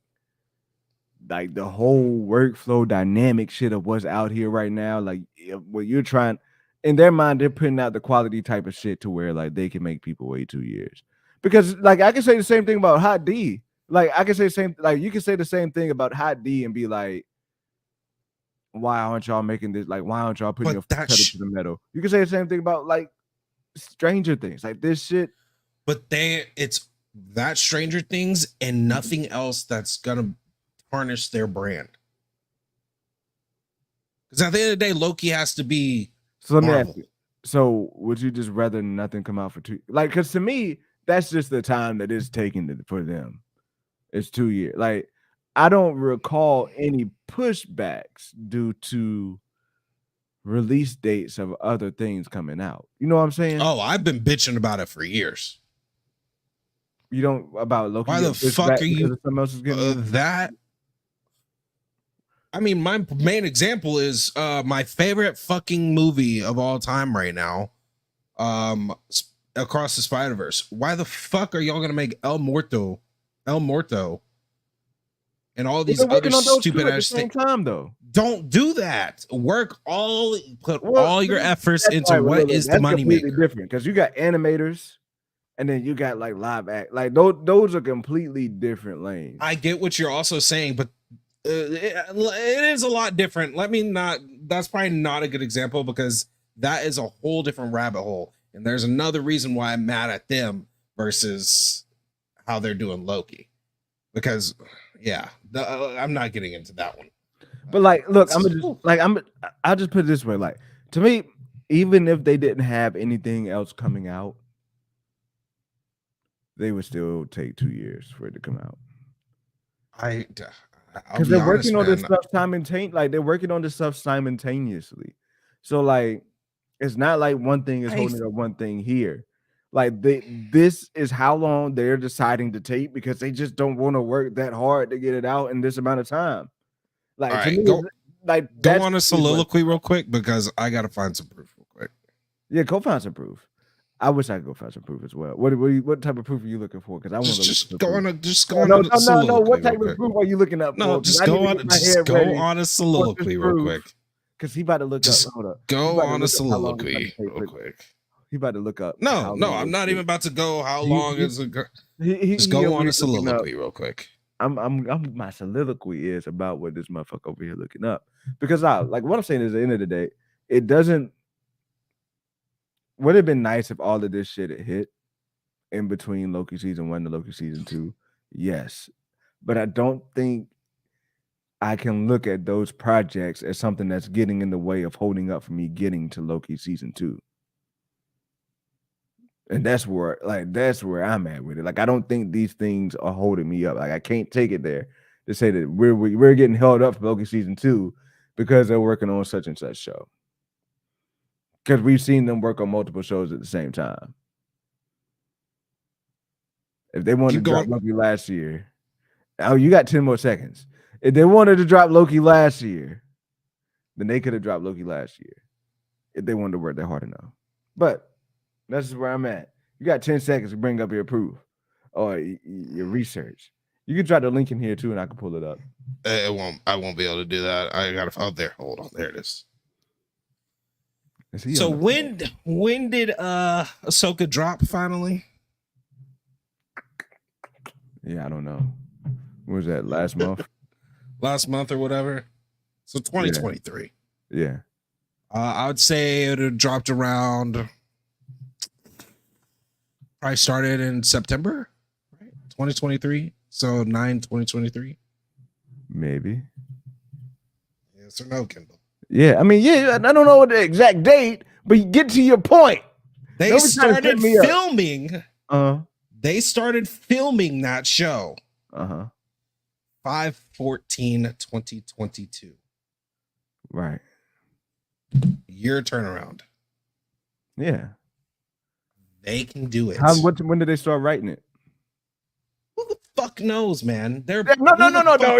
like the whole workflow dynamic shit of what's out here right now, like what you're trying in their mind, they're putting out the quality type of shit to where like they can make people wait 2 years. Because like I can say the same thing about Hot D. Like I can say the same, like you can say the same thing about Hot D and be like, why aren't y'all making this? Like, why aren't y'all putting your pedal to the metal? You can say the same thing about like Stranger Things, like this shit. But it's that Stranger Things and nothing else that's gonna tarnish their brand. Because at the end of the day, Loki has to be. So let me ask you. So would you just rather nothing come out for 2? Like, because to me, that's just the time that it's taking for them. It's 2 years. Like, I don't recall any pushbacks due to release dates of other things coming out. You know what I'm saying? Oh, I've been bitching about it for years. You don't about Loki? Why the fuck are you? Something else is getting that. I mean, my main example is my favorite fucking movie of all time right now, Across the Spider-Verse. Why the fuck are y'all gonna make El Muerto El Morto, and all They're these other working on those stupid two at the ass same things. time, though. Don't do that. Put Well, all your efforts into right, what is the that's money completely maker. different because you got animators, and then you got like live act. Like those are completely different lanes. I get what you're also saying, but it is a lot different. That's probably not a good example because that is a whole different rabbit hole. And there's another reason why I'm mad at them versus how they're doing Loki. Because I'm not getting into that one. But like, look, I'll just put it this way. Like, to me, even if they didn't have anything else coming out, they would still take 2 years for it to come out. Because they're working on this stuff simultaneously. Like they're working on this stuff simultaneously. So like, it's not like one thing is holding up one thing here. Like this is how long they're deciding to take because they just don't want to work that hard to get it out in this amount of time. Like all to right, me, go on a soliloquy real quick because I gotta find some proof real quick. Yeah, go find some proof. I wish I could go find some proof as well. What type of proof are you looking for? Because I want to just go on a no. What type of proof are you looking up? No, for? just go on a soliloquy real quick. Because he about to look up. Hold up. Go on a soliloquy real quick. He about to look up. No, I'm not even about to go. How long is it? Just go on a soliloquy real quick. My soliloquy is about what this motherfucker over here looking up. Because what I'm saying is at the end of the day, it doesn't. Would it have been nice if all of this shit had hit in between Loki season 1 to Loki season 2? Yes. But I don't think I can look at those projects as something that's getting in the way of holding up for me getting to Loki season 2. And that's where I'm at with it. Like, I don't think these things are holding me up. Like, I can't take it there to say that we're getting held up for Loki season 2 because they're working on such and such show. Because we've seen them work on multiple shows at the same time. If they wanted to drop Loki last year, you got 10 more seconds. If they wanted to drop Loki last year, then they could have dropped Loki last year if they wanted to work that hard enough. But that's just where I'm at. You got 10 seconds to bring up your proof or your research. You can drop the link in here too, and I can pull it up. I won't be able to do that. I got to. Oh, there. Hold on. There it is. So when did Ahsoka drop finally? Yeah, I don't know. When was that? Last month? Last month or whatever. So 2023. Yeah. I would say it would have dropped around. Probably started in September, right? 2023. So 9/2023. Maybe. Yes or no, Kendall? Yeah, I mean, I don't know what the exact date, but you get to your point. They started filming. They started filming that show. 5/14/2022. Right. Year turnaround. Yeah. They can do it. When did they start writing it? Who the fuck knows, man? No. If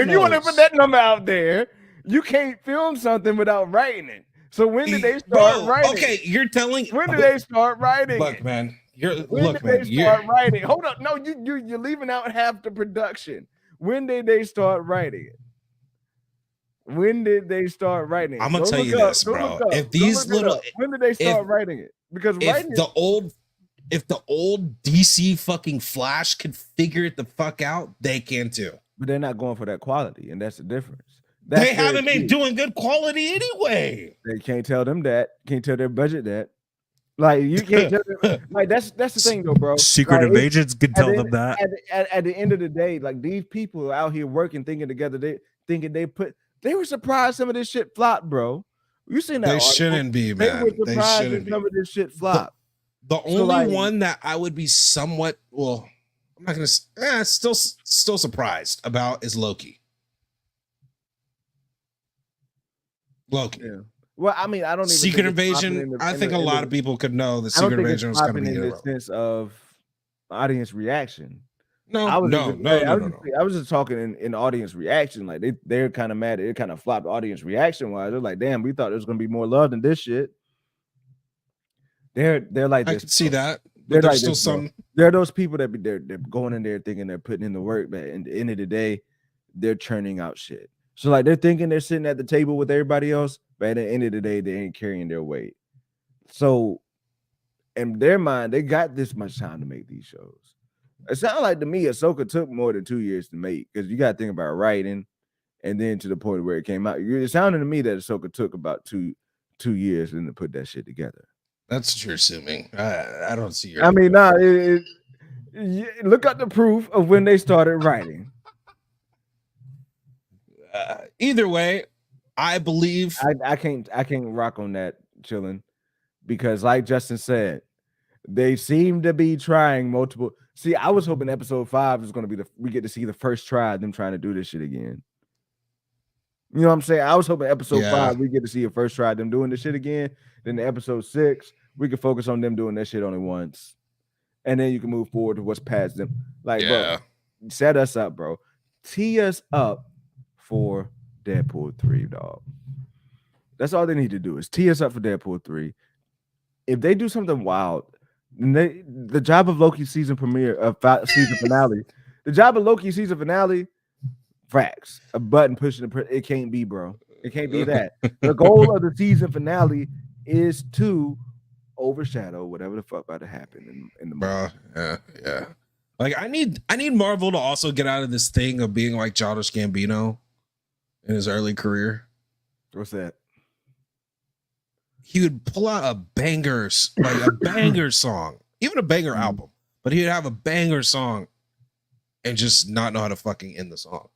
you want to put that number out there, you can't film something without writing it. So when did they start writing? Okay, you're telling. When did they start writing? Look, man. When did they start writing? Hold up. No, you're leaving out half the production. When did they start writing it? When did they start writing it? I'm gonna tell you this, bro. If these little, when did they start writing it? Because if the old DC fucking Flash could figure it the fuck out, they can too. But they're not going for that quality, and that's the difference. They haven't been doing good quality anyway. They can't tell them that. Can't tell their budget that. Like, you can't tell them. Like, that's the thing, though, bro. Secret agents can tell them that. At the end of the day, like, these people out here working, thinking together, they were surprised some of this shit flopped, bro. You seen that? They shouldn't be, man. They shouldn't be. Some of this shit flopped. The only one that I would be somewhat, well, I'm not gonna still surprised about is Loki. Loki. Yeah. Well, I mean, I don't even Secret Invasion. I think a lot of people could know the Secret Invasion was going to be in the sense of audience reaction. No. I was just talking in audience reaction. Like they're kind of mad. It kind of flopped audience reaction wise. They're like, damn, we thought there was going to be more love than this shit. They're like, I could see that. but there's like still this, bro. There are those people that they're going in there thinking they're putting in the work, but at the end of the day, they're churning out shit. So like they're thinking they're sitting at the table with everybody else, but at the end of the day, they ain't carrying their weight. So in their mind, they got this much time to make these shows. It sounds like to me, Ahsoka took more than 2 years to make because you got to think about writing, and then to the point where it came out. It sounded to me that Ahsoka took about two years to put that shit together. That's what you're assuming. I don't see your. I mean, look at the proof of when they started writing. Either way, I believe I can't rock on that chilling because, like Justin said, they seem to be trying multiple. See, I was hoping episode 5 is going to be we get to see the first try of them trying to do this shit again. You know what I'm saying? I was hoping episode 5 we get to see a first try of them doing this shit again. Then the episode 6 we can focus on them doing that shit only once, and then you can move forward to what's past them. Like, bro, set us up, bro. Tee us up for Deadpool 3, dog. That's all they need to do is tee us up for Deadpool 3. If they do something wild, the job of Loki season finale, the job of Loki season finale, facts. A button pushing it can't be, bro. It can't be that. The goal of the season finale is to overshadow whatever the fuck about to happen in the bro. Yeah. Like I need Marvel to also get out of this thing of being like Childish Gambino in his early career. What's that? He would pull out a banger song, even a banger album, but he'd have a banger song and just not know how to fucking end the song.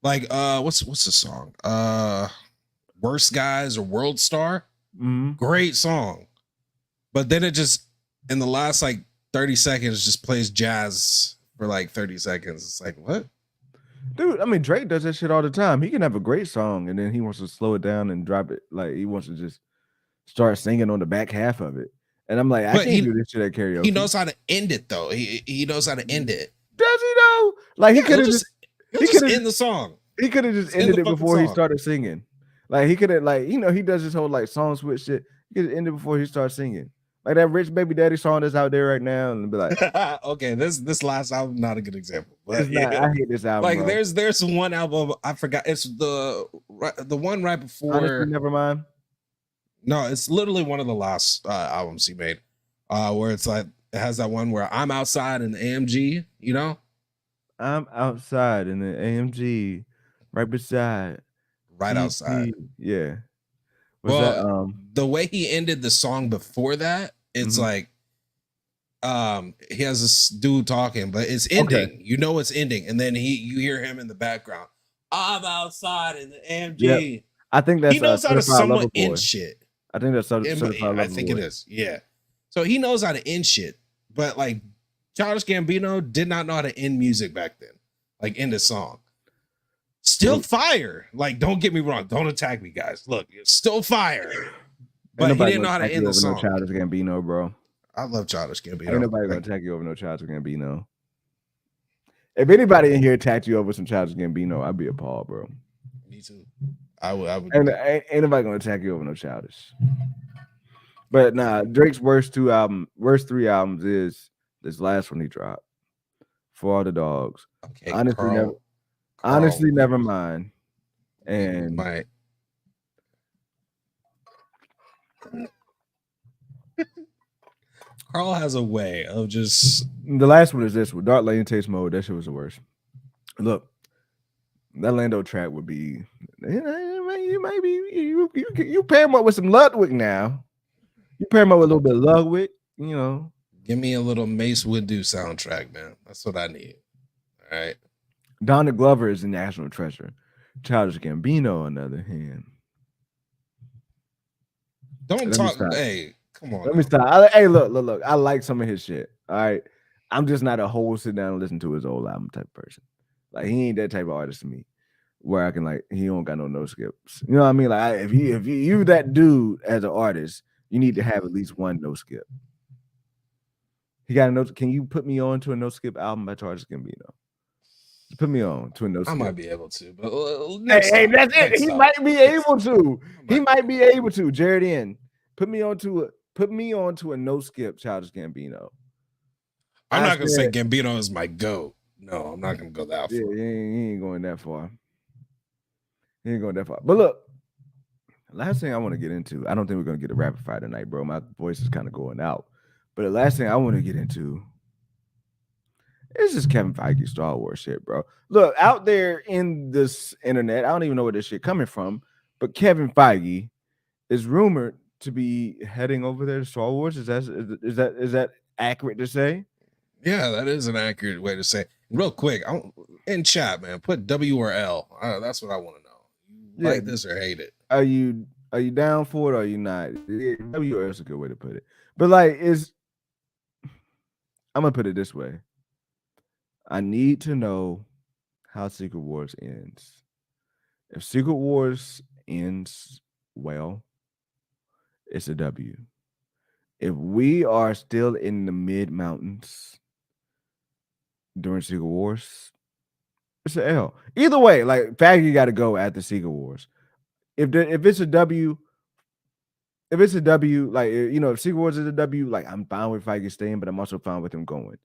Like what's the song? Worst Guys or World Star? Great song. But then it just in the last like 30 seconds just plays jazz for like 30 seconds. It's like, what? Dude, I mean, Drake does that shit all the time. He can have a great song and then he wants to slow it down and drop it. Like he wants to just start singing on the back half of it. And I'm like, I can't do this shit at karaoke. He knows how to end it though. He knows how to end it. Does he though? Like he could have just end the song. He could have just ended it before he started singing. Like he could have, like, you know, he does this whole like song switch shit. He could have ended before he starts singing. Like that Rich Baby Daddy song that's out there right now, and be like, okay, this last album not a good example. But I hate this album. Like bro. there's one album I forgot. It's the one right before. Honestly, never mind. No, it's literally one of the last albums he made, where it's like it has that one where I'm outside in the AMG. You know, I'm outside in the AMG, right beside, right outside. Yeah. The way he ended the song before that, it's like he has this dude talking, but it's ending. Okay. You know it's ending, and then you hear him in the background. I'm outside in the AMG. Yep. I think that's he knows how to somewhat end shit. I think that's I think it is. Yeah. So he knows how to end shit, but like Childish Gambino did not know how to end music back then, like end a song. Still fire. Like, don't get me wrong. Don't attack me, guys. Look, it's still fire. But he didn't know how to end the song. No Childish Gambino, bro. I love Childish Gambino. Ain't nobody gonna attack you over no Childish Gambino. If anybody in here attacked you over some Childish Gambino, I'd be appalled, bro. Me too. I would. Ain't nobody gonna attack you over no Childish. But nah, Drake's worst 3 albums is this last one he dropped. For All the Dogs. Okay, Honestly, never mind. And Carl has a way of just. The last one is this with Dark Lane Taste Mode. That shit was the worst. Look, that Lando track would be. You might be you pair him up with some Ludwig now. You pair him up with a little bit of Ludwig. You know, give me a little Mace Windu soundtrack, man. That's what I need. All right. Donald Glover is a national treasure. Childish Gambino, on the other hand. Don't talk. Hey, come on. Let me stop. Hey, look. I like some of his shit. All right. I'm just not a whole sit down and listen to his old album type of person. Like he ain't that type of artist to me. Where I can like he don't got no skips. You know what I mean? Like if you that dude as an artist, you need to have at least one no skip. He got a no. Can you put me on to a no skip album by Childish Gambino? Put me on to a no skip. I might be able to, but hey, that's it. He might be able to. He might be able to. Jared in. Put me onto a no skip Childish Gambino. I'm I not gonna say said, Gambino is my goat. No, I'm not gonna go that yeah, far. he ain't going that far. He ain't going that far. But look, last thing I want to get into, I don't think we're gonna get a rapid fire tonight, bro. My voice is kind of going out. But the last thing I want to get into is just Kevin Feige Star Wars shit, bro. Look, out there in this internet, I don't even know where this shit coming from, but Kevin Feige is rumored to be heading over there to Star Wars. Is that accurate to say? Yeah, that is an accurate way to say. Real quick, in chat, man, put W or L. That's what I want to know. You Yeah. like this or hate it? Are you down for it or are you not? W is a good way to put it. But like I'm gonna put it this way. I need to know how Secret Wars ends. If Secret Wars ends well, it's a W. If we are still in the mid mountains during Secret Wars, it's an L. Either way, like Faggy got to go at the Secret Wars. If it's a W, like if Secret Wars is a W, like I'm fine with Feige staying, but I'm also fine with him going.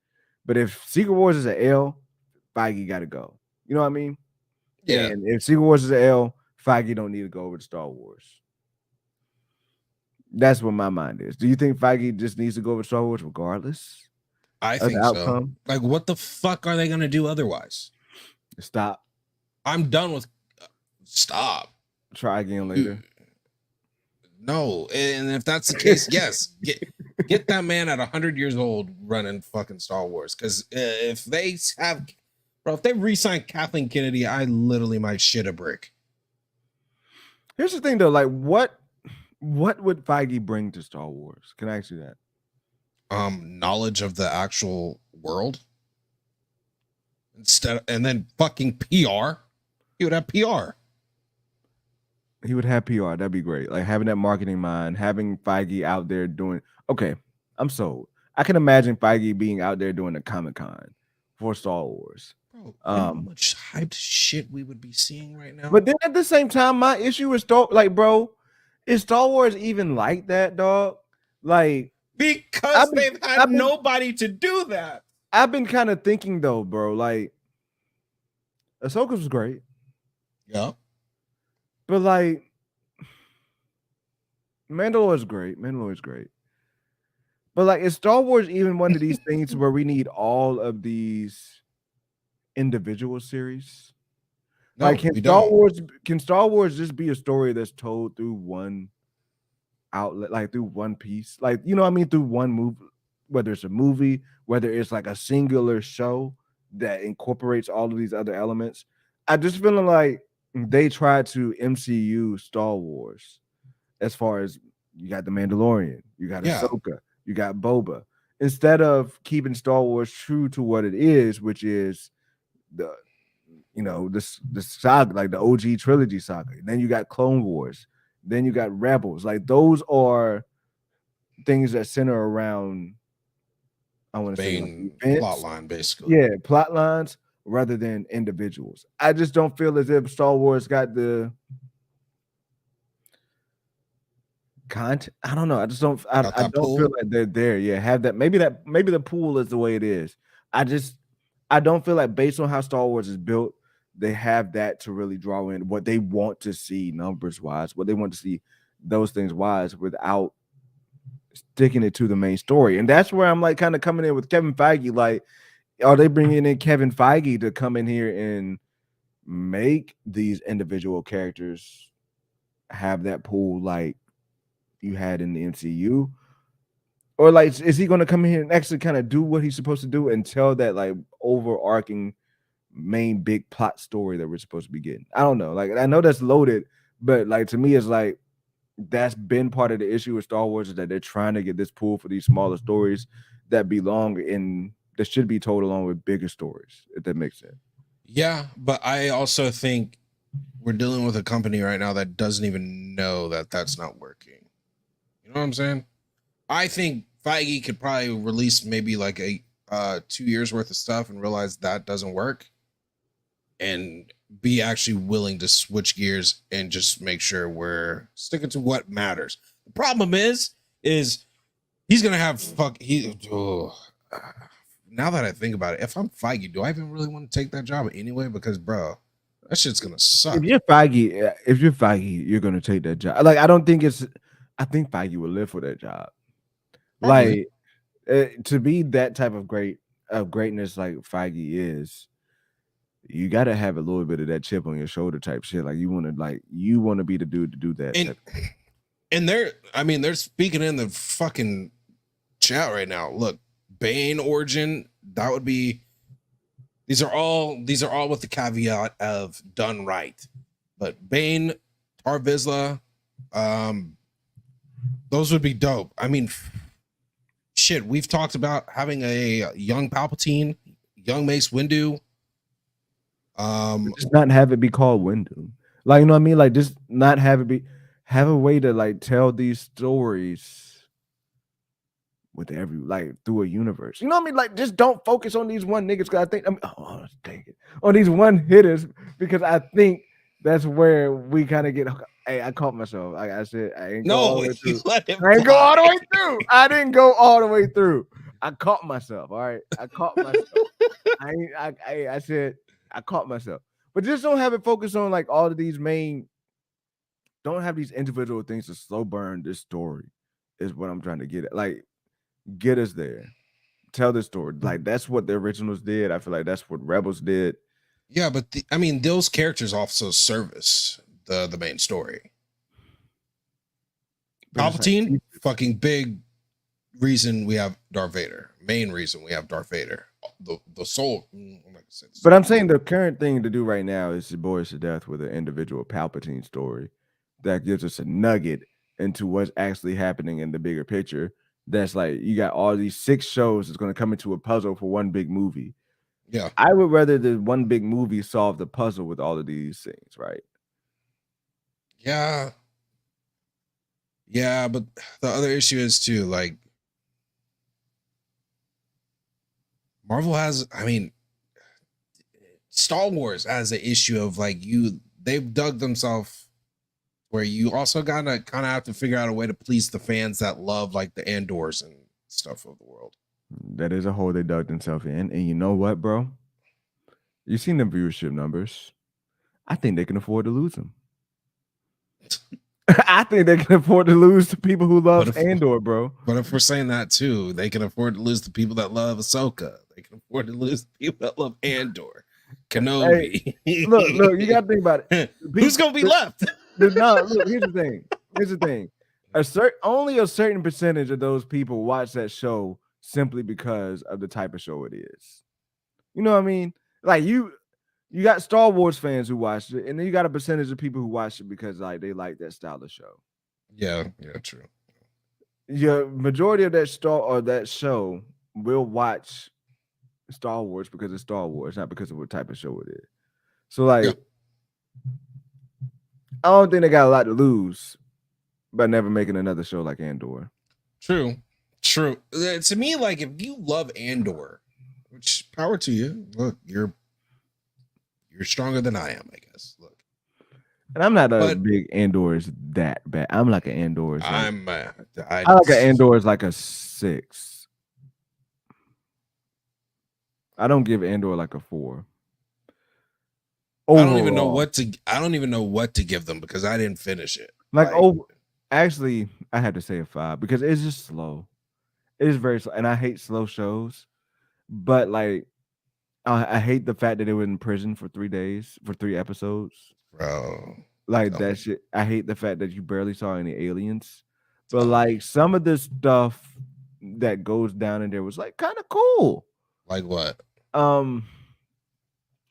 But if Secret Wars is an L, Feige got to go. You know what I mean? Yeah, And if Secret Wars is an L, Feige don't need to go over to Star Wars. That's what my mind is. Do you think Feige just needs to go over to Star Wars regardless I of the think so. outcome? Like, what the fuck are they gonna do otherwise? Stop. I'm done with. Stop. Try again later. No, and if that's the case, yes, get that man at 100 years old running fucking Star Wars. Because if they re-sign Kathleen Kennedy, I literally might shit a brick. Here's the thing, though. Like, what would Feige bring to Star Wars? Can I ask you that? Knowledge of the actual world and then fucking PR. He would have PR. He would have PR. That'd be great. Like having that marketing mind, having Feige out there doing. Okay, I'm sold. I can imagine Feige being out there doing a Comic-Con for Star Wars. Bro, you know how much hyped shit we would be seeing right now. But then at the same time, my issue is bro, is Star Wars even like that, dog? Like because they've had nobody to do that. I've been kind of thinking though, bro. Like Ahsoka was great. Yeah. But like Mandalorian's great. But like is Star Wars even one of these things where we need all of these individual series? No, like can Star Wars just be a story that's told through one outlet, like through one piece? Like, you know what I mean? Through one movie, whether it's a movie, whether it's like a singular show that incorporates all of these other elements. I just feeling like they tried to MCU Star Wars as far as you got the Mandalorian, you got Ahsoka, you got Boba. Instead of keeping Star Wars true to what it is, which is the saga, like the OG trilogy saga. Then you got Clone Wars. Then you got Rebels. Like those are things that center around, I want to say, like plot line, basically. Yeah, plot lines rather than individuals. I just don't feel as if Star Wars got the content. I don't know. I just don't. I don't feel like they're there. Yeah, have that. Maybe the pool is the way it is. I don't feel like based on how Star Wars is built, they have that to really draw in what they want to see numbers wise, what they want to see those things wise without sticking it to the main story. And that's where I'm like kind of coming in with Kevin Feige. Like, are they bringing in Kevin Feige to come in here and make these individual characters have that pool like you had in the MCU? Or like, is he going to come in here and actually kind of do what he's supposed to do and tell that like overarching main big plot story that we're supposed to be getting? I don't know. Like, I know that's loaded, but like to me, it's like that's been part of the issue with Star Wars is that they're trying to get this pool for these smaller stories that belong in that should be told along with bigger stories, if that makes sense. Yeah, but I also think we're dealing with a company right now that doesn't even know that that's not working. You know what I'm saying? I think Feige could probably release maybe like a 2 years worth of stuff and realize that doesn't work and be actually willing to switch gears and just make sure we're sticking to what matters. The problem is he's gonna have now that I think about it, if I'm Feige, do I even really want to take that job anyway? Because bro, that shit's gonna suck. If you're Feige, you're gonna take that job. Like, I don't think it's. I think Feige would live for that job. Probably. Like, to be that type of greatness like Feige is, you got to have a little bit of that chip on your shoulder type shit. Like, you want to be the dude to do that. And they're speaking in the fucking chat right now. Look, Bane origin, that would be. These are all with the caveat of done right. But Bane, Tar Vizsla, those would be dope. I mean, shit, we've talked about having a young Palpatine, young Mace Windu. Just not have it be called Windu. Like, you know what I mean? Like, just not have it be. Have a way to like tell these stories with through a universe. You know what I mean? Like, just don't focus on these one niggas, because I think dang it, on these one hitters, because I think that's where we kind of get. Hey, I caught myself. Like I said, I ain't go all the way through. I ain't go all the way through. I didn't go all the way through. I caught myself. All right, I caught myself. I said I caught myself, but just don't have it focus on like all of these main. Don't have these individual things to slow burn this story. Is what I'm trying to get at. Like, get us there. Tell the story. Like, that's what the originals did. I feel like that's what Rebels did. Yeah, but those characters also service the main story. Palpatine, like, fucking big reason we have Darth Vader. Main reason we have Darth Vader. The soul. But I'm saying the current thing to do right now is to bore us to death with an individual Palpatine story that gives us a nugget into what's actually happening in the bigger picture. That's like, you got all these 6 shows that's going to come into a puzzle for one big movie. Yeah, I would rather the one big movie solve the puzzle with all of these things, right? Yeah, but the other issue is too, like, Marvel has, Star Wars has an issue of like they've dug themselves where you also gotta kind of have to figure out a way to please the fans that love like the Andors and stuff of the world. That is a hole they dug themselves in. And you know what, bro? You seen the viewership numbers. I think they can afford to lose them. I think they can afford to lose the people who love Andor, bro. But if we're saying that too, they can afford to lose the people that love Ahsoka. They can afford to lose the people that love Andor, Kenobi. Hey, look, you got to think about it. Who's gonna be left? No, look, here's the thing. Only a certain percentage of those people watch that show simply because of the type of show it is. You know what I mean? Like, you got Star Wars fans who watched it, and then you got a percentage of people who watch it because like they like that style of show. Yeah, true. Your majority of that show will watch Star Wars because it's Star Wars, not because of what type of show it is. So like, yeah. I don't think they got a lot to lose by never making another show like Andor. True. To me, like, if you love Andor, which power to you. Look, you're stronger than I am, I guess. Look, and I'm not a big Andor's that bad. I'm like an Andor's. Like, I like an Andor's like a 6. I don't give Andor like a 4. Overall. I don't even know what to give them because I didn't finish it. Actually, I had to say a 5 because it's just slow. It is very slow, and I hate slow shows. But like, I hate the fact that they were in prison for 3 days for 3 episodes, bro. Like that shit. I hate the fact that you barely saw any aliens. But like, some of the stuff that goes down in there was like kind of cool. Like what?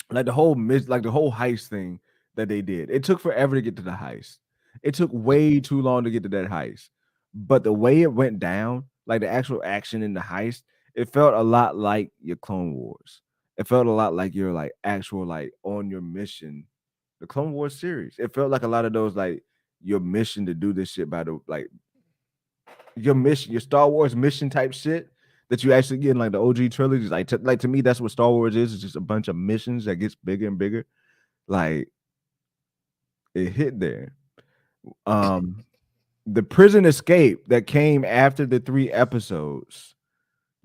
Like the whole heist thing that they did. It took forever to get to the heist. It took way too long to get to that heist. But the way it went down, like the actual action in the heist, it felt a lot like your Clone Wars. It felt a lot like you're like actual like on your mission. The Clone Wars series. It felt like a lot of those like your mission to do this shit by the like your mission, your Star Wars mission type shit that you actually get in like the OG trilogies. Like to me, that's what Star Wars is. It's just a bunch of missions that gets bigger and bigger. Like it hit there. the prison escape that came after the 3 episodes,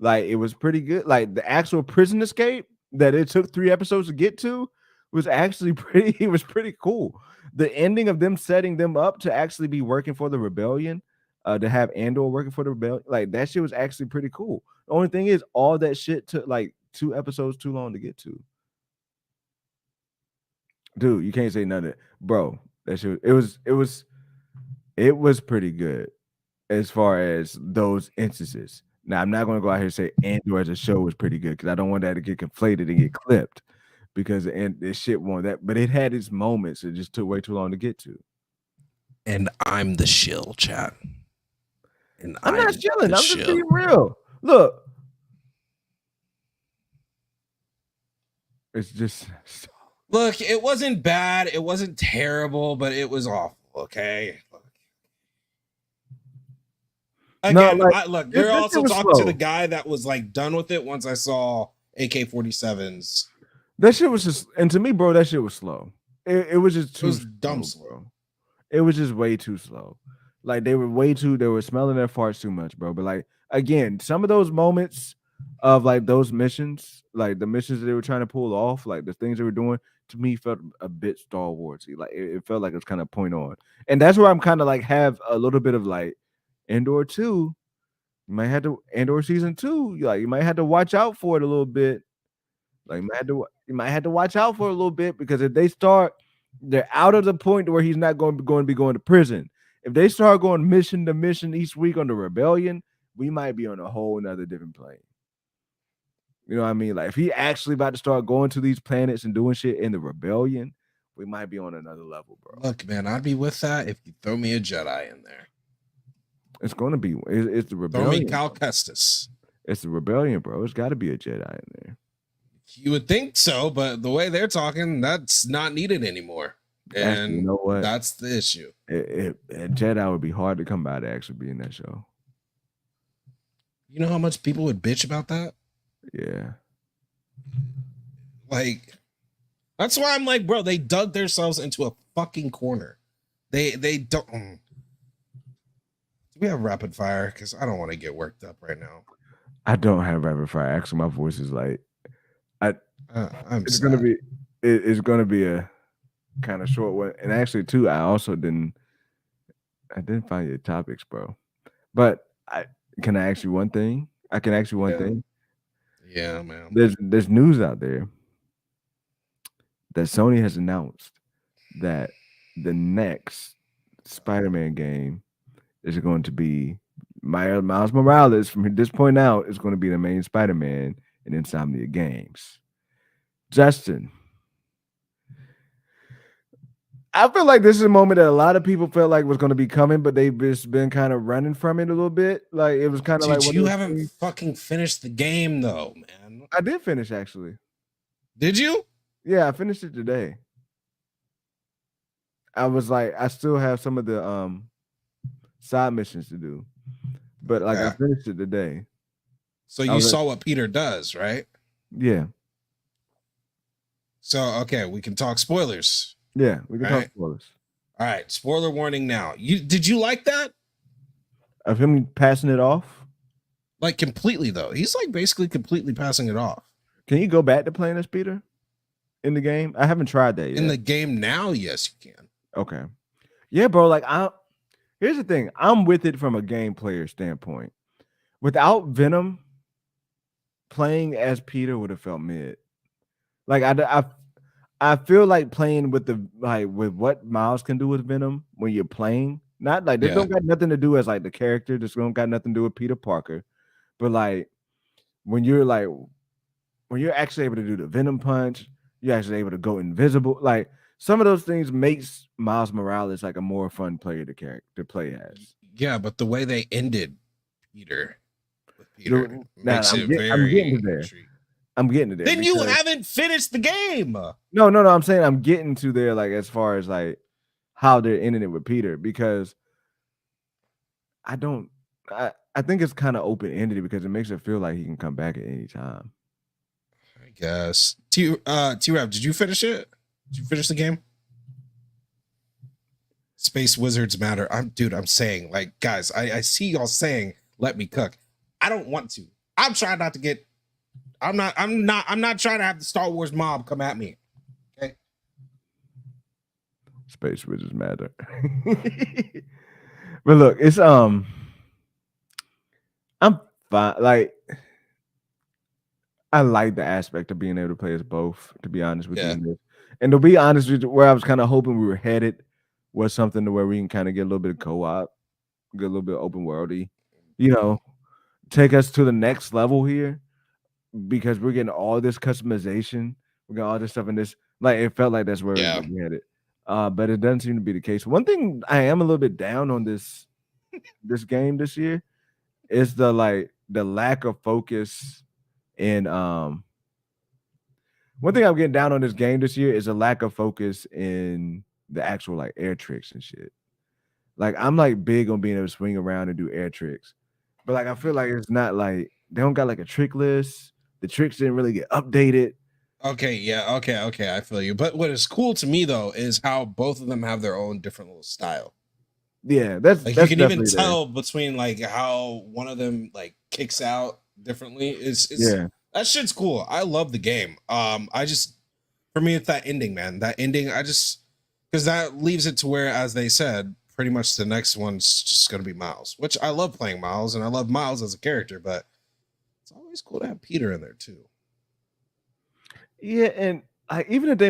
like it was pretty good. Like the actual prison escape that it took 3 episodes to get to was actually pretty. It was pretty cool. The ending of them setting them up to actually be working for the rebellion, to have Andor working for the rebellion, like that shit was actually pretty cool. The only thing is, all that shit took like 2 episodes too long to get to. Dude, you can't say nothing, bro. That shit. It was pretty good as far as those instances. Now, I'm not going to go out here and say Andor as a show was pretty good because I don't want that to get conflated and get clipped because and this shit won that, but it had its moments. It just took way too long to get to. And I'm the shill, chat. And I'm not chilling. the I'm just shill. being real. Look, it's just Look, it wasn't bad. It wasn't terrible, but it was awful. Okay. Again, no, like, look, you're this also was talking slow. to the guy that was like done with it once I saw AK-47s. That shit was just, and to me, bro, that shit was slow. It was just too dumb slow, bro. It was just way too slow. Like they were smelling their farts too much, bro. But like again, some of those moments of like those missions, like the missions that they were trying to pull off, like the things they were doing, to me felt a bit Star Warsy. Like it felt like it was kind of point on, and that's where I'm kind of like have a little bit of like Andor 2. You might have to Andor season 2. Like you might have to watch out for it a little bit. Like you might have to watch out for a little bit because if they start, they're out of the point where he's not going to be going to prison. If they start going mission to mission each week on the rebellion, we might be on a whole nother different plane. You know what I mean? Like if he actually about to start going to these planets and doing shit in the rebellion, we might be on another level, bro. Look, man, I'd be with that if you throw me a Jedi in there. It's going to be. It's the rebellion. Throw me Cal Kestis. It's the rebellion, bro. It's got to be a Jedi in there. You would think so, but the way they're talking, that's not needed anymore. And actually, you know what? That's the issue. A Jedi would be hard to come by to actually be in that show. You know how much people would bitch about that? Yeah. Like, that's why I'm like, bro, they dug themselves into a fucking corner. They don't. Do we have rapid fire? Because I don't want to get worked up right now. I don't have rapid fire. Actually, my voice is like, it's sad. gonna be a kind of short one. And actually, too, I didn't find your topics, bro. But can I ask you one thing? I can ask you one thing. Yeah, man. There's news out there that Sony has announced that the next Spider-Man game is going to be Miles Morales. From this point out, is going to be the main Spider-Man in Insomnia Games. Justin, I feel like this is a moment that a lot of people felt like was going to be coming, but they've just been kind of running from it a little bit. Like it was kind of like, you haven't fucking finished the game though, man. I did finish actually. Did you? Yeah, I finished it today. I was like, I still have some of the side missions to do, but like I finished it today. So you saw what Peter does, right? Yeah. So okay, we can talk spoilers. Yeah, we can talk spoilers. All right, spoiler warning now. Did you like that? Of him passing it off? Like completely though. He's like basically completely passing it off. Can you go back to playing as Peter in the game? I haven't tried that yet. In the game now, yes, you can. Okay. Yeah, bro. Like here's the thing. I'm with it from a game player standpoint. Without Venom, playing as Peter would have felt mid. Like I feel like playing with with what Miles can do with Venom when you're playing. Not like this don't got nothing to do as like the character. This don't got nothing to do with Peter Parker. But like when you're actually able to do the Venom punch, you're actually able to go invisible. Like some of those things makes Miles Morales like a more fun player to play as. Yeah, but the way they ended Peter makes it very. I'm getting to there. I'm getting to there. Then you haven't finished the game. No. I'm saying I'm getting to there, like as far as like how they're ending it with Peter, because I think it's kind of open-ended because it makes it feel like he can come back at any time. I guess. T-Rap, did you finish it? Did you finish the game? Space wizards matter. I'm saying, like, guys, I see y'all saying, let me cook. I don't want to. I'm trying not to get. I'm not trying to have the Star Wars mob come at me. Okay. Space wizards matter. But look, it's I'm fine. Like, I like the aspect of being able to play as both, to be honest with Yeah. you. And to be honest with you, where I was kind of hoping we were headed was something to where we can kind of get a little bit of co-op, get a little bit open worldy, take us to the next level here because we're getting all this customization. We got all this stuff in this. Like, it felt like that's where Yeah. we headed. But it doesn't seem to be the case. One thing I am a little bit down on this game this year is the lack of focus in one thing I'm getting down on this game this year is a lack of focus in the actual like air tricks and shit. Like, I'm like big on being able to swing around and do air tricks, but like I feel like it's not like they don't got like a trick list. The tricks didn't really get updated. Okay, yeah, okay, I feel you. But what is cool to me though is how both of them have their own different little style. Yeah, that's Like, that's you can even definitely tell between like how one of them like kicks out differently. Is Yeah. That shit's cool. I love the game. I just, for me, it's that ending, man. That ending, because that leaves it to where, as they said, pretty much the next one's just gonna be Miles, which I love playing Miles and I love Miles as a character, but it's always cool to have Peter in there too. Yeah, and even if they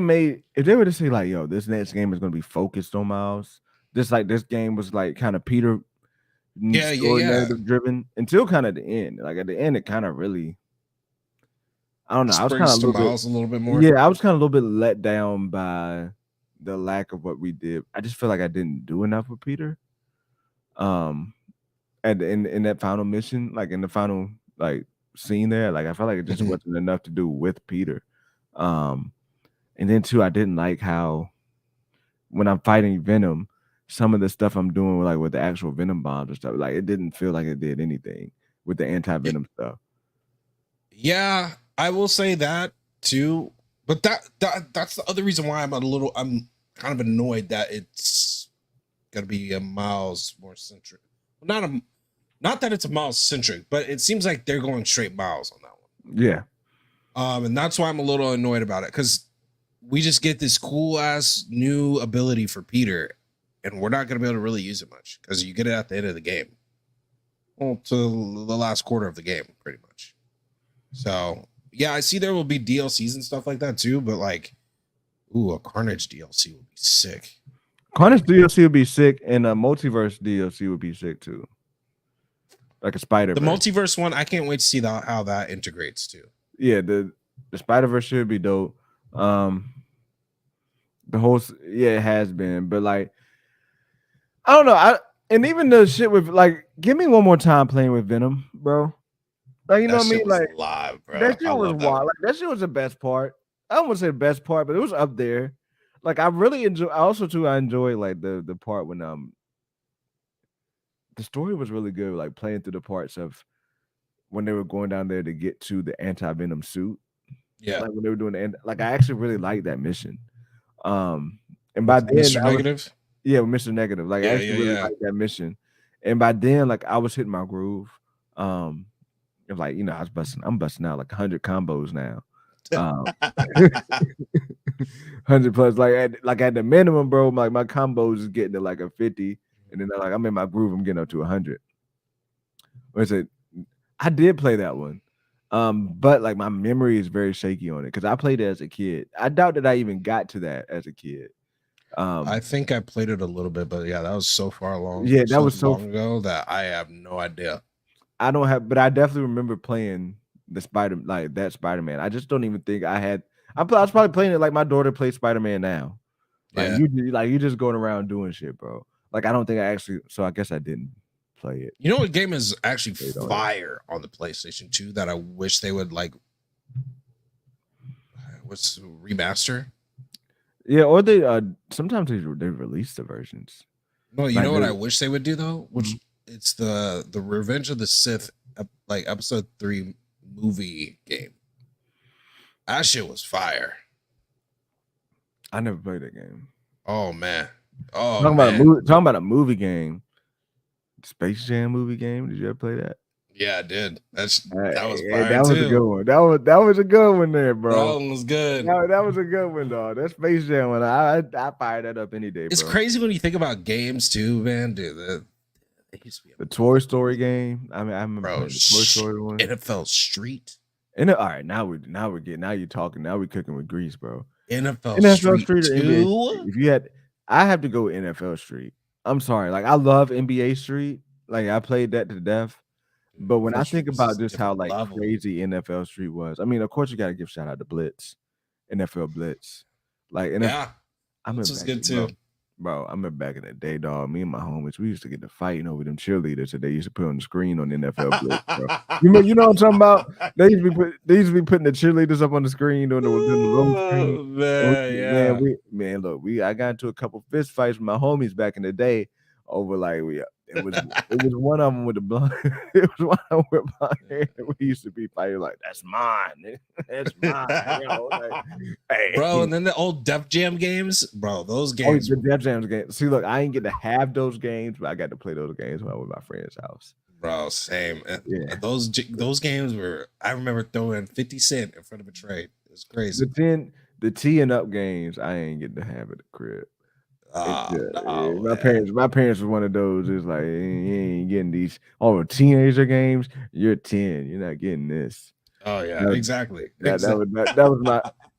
were to say like, yo, this next game is gonna be focused on Miles, just like this game was like kind of Peter story narrative driven until kind of the end. Like at the end, it kind of really, I don't know. I was kind of to Miles a little bit more. Yeah, I was kind of a little bit let down by the lack of what we did. I just feel like I didn't do enough with Peter. In that final mission, like in the final like scene there, like I felt like it just wasn't enough to do with Peter. And then too, I didn't like how when I'm fighting Venom, some of the stuff I'm doing like with the actual Venom bombs and stuff, like it didn't feel like it did anything with the anti-Venom stuff. Yeah, I will say that too. But that's the other reason why I'm kind of annoyed that it's gonna be a Miles more centric. Not that it's a Miles centric, but it seems like they're going straight Miles on that one. Yeah. And that's why I'm a little annoyed about it, because we just get this cool ass new ability for Peter, and we're not gonna be able to really use it much because you get it at the end of the game. Well, to the last quarter of the game, pretty much. So yeah, I see there will be DLCs and stuff like that too, but like, a Carnage DLC would be sick. Carnage DLC would be sick, and a multiverse DLC would be sick too. Like a Spider-Verse. The multiverse one, I can't wait to see how that integrates too. Yeah, the Spider-Verse should be dope. The whole it has been, but like I don't know. And even the shit with like, give me one more time playing with Venom, bro. Like, you know what I mean? Like, live, bro. that shit was wild. Like, that shit was the best part. I don't want to say the best part, but it was up there. Like, I really enjoy. I enjoy like the part when the story was really good. Like playing through the parts of when they were going down there to get to the anti-Venom suit. Yeah, like when they were doing the like, I actually really liked that mission. And by then, Mr. Negative. Yeah, with Mr. Negative. Like, I actually really liked that mission. And by then, like, I was hitting my groove. Like, you know, I'm busting out like 100 combos now. 100 plus, like at the minimum, bro. Like my combos is getting to like a 50, and then like I'm in my groove, I'm getting up to 100. What is it? I did play that one, but like my memory is very shaky on it because I played it as a kid. I doubt that I even got to that as a kid. I think I played it a little bit, but yeah, that was so far along. Yeah, that was so long ago that I have no idea. I don't have, but I definitely remember playing the Spider-Man. I just don't even think I had. I was probably playing it like my daughter plays Spider-Man now. Like you just going around doing shit, bro. Like I don't think I actually. So I guess I didn't play it. You know what game is actually fire on the PlayStation 2 that I wish they would like? What's remaster? Yeah, or they sometimes they release the versions. No, you know what I wish they would do though? Which it's the Revenge of the Sith, like episode 3 movie game. That shit was fire. I never played that game. Oh man, Oh Talking about a man, movie. Talking about a movie game. Space Jam movie game. Did you ever play that? yeah, I did. That was Hey, fire that was a good too. one. That was a good one there, That bro. one was good. That was a good one, dog. That Space Jam one. I fire that up any day, It's bro. crazy when you think about games too, man. Dude, they used to be The Toy Story game. I mean, I remember bro. playing the Toy Story one. NFL Street. And all right, now you're talking. Now we're cooking with grease, bro. NFL NFL Street Street or NBA 2. Street? If you had, I have to go with NFL Street. I'm sorry, like I love NBA Street. Like I played that to death. But when I think about just how like crazy NFL Street was, I mean, of course you got to give shout out to Blitz, NFL Blitz. Like Yeah, I'm this was good too. Bro, I remember back in the day, dog. Me and my homies, we used to get to fighting over them cheerleaders that they used to put on the screen on NFL Blitz, bro. You know what I'm talking about? They used to be putting the cheerleaders up on the screen on the low screen. Man, Look, I got into a couple fist fights with my homies back in the day over like it was one of them with the blonde. It was one of them with blonde hair. We used to be fighting like that's mine, that's mine. You know, like, hey. Bro, and then the old Def Jam games, bro. Those games, the Def Jam games. See, look, I ain't get to have those games, but I got to play those games when I was at my friend's house. Bro, same. Yeah, those games were. I remember throwing 50 cent in front of a trade. It was crazy. The T and Up games, I ain't getting to have at the crib. My parents was one of those. It's like you ain't getting these teenager games. You're 10. You're not getting this. Oh yeah, exactly. That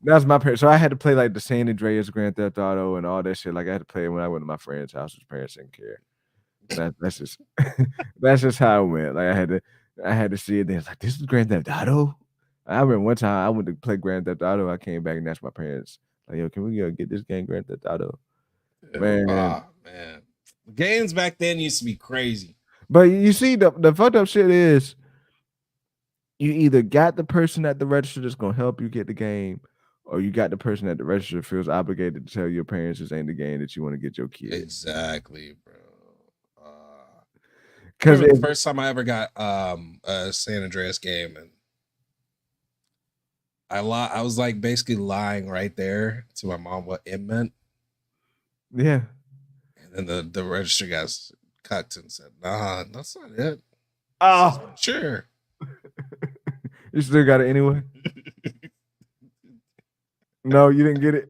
was my parents. So I had to play like the San Andreas Grand Theft Auto and all that shit. Like I had to play it when I went to my friend's house. His parents didn't care. That's just that's just how it went. Like I had to see it. Then it's like this is Grand Theft Auto. I remember one time I went to play Grand Theft Auto. I came back and asked my parents, like, "Yo, can we go get this game Grand Theft Auto?" Man, man, games back then used to be crazy. But you see, the fucked up shit is you either got the person at the register that's gonna help you get the game, or you got the person at the register feels obligated to tell your parents this ain't the game that you want to get your kid. Exactly, bro. Because the first time I ever got a San Andreas game, and I was like basically lying right there to my mom what it meant. Yeah. And then the register guys cut and said, "Nah, that's not it." Oh, sure. You still got it anyway? No, you didn't get it.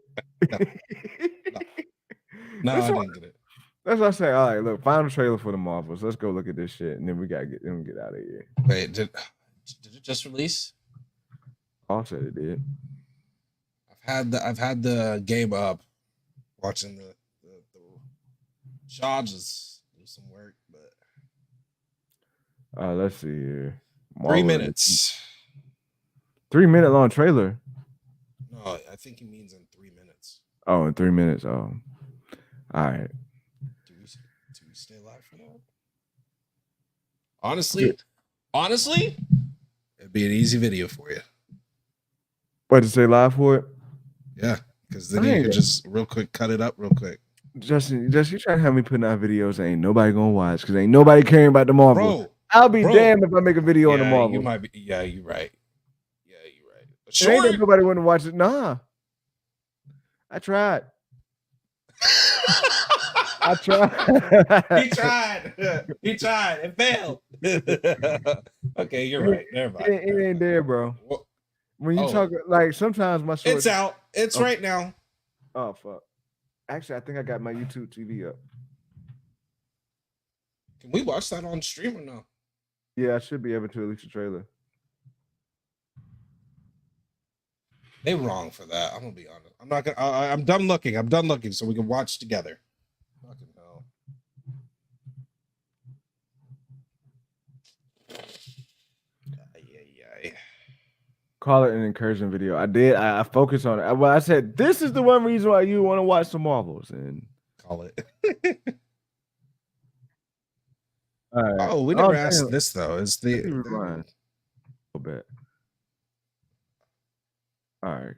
No, I didn't get it. That's what I say. All right, look, final trailer for the Marvels. Let's go look at this shit, and then we gotta get out of here. Wait, did it just release? I said it did. I've had the game up, watching the Shaw just do some work, but let's see here. Marvel 3 minutes. 3 minute long trailer. No, I think he means in 3 minutes. Oh, in 3 minutes. Oh, all right. Do we stay live for that? Honestly, it'd be an easy video for you. What, to stay live for it? Yeah, because then you could just real quick cut it up real quick. Justin, you trying to have me putting out videos that ain't nobody gonna watch because ain't nobody caring about the Marvel. Bro, I'll be damned if I make a video on the Marvel. You might be. Yeah, you're right. Sure. Ain't that nobody want to watch it? Nah. I tried. I tried. He tried. It failed. Okay, you're right. Never mind. It ain't there, bro. When you talk, like sometimes my short. It's out. It's right now. Oh fuck. Actually, I think I got my YouTube TV up. Can we watch that on stream or no? Yeah, I should be able to, at least a trailer. They wrong for that. I'm gonna be honest. I'm not gonna. I'm done looking. I'm done looking, so we can watch together. Fucking hell. Call it an incursion video. I did. I focused on it. Well, I said this is the one reason why you want to watch the Marvels, and call it. All right. Oh, we never asked this though. Is the a bit? All right.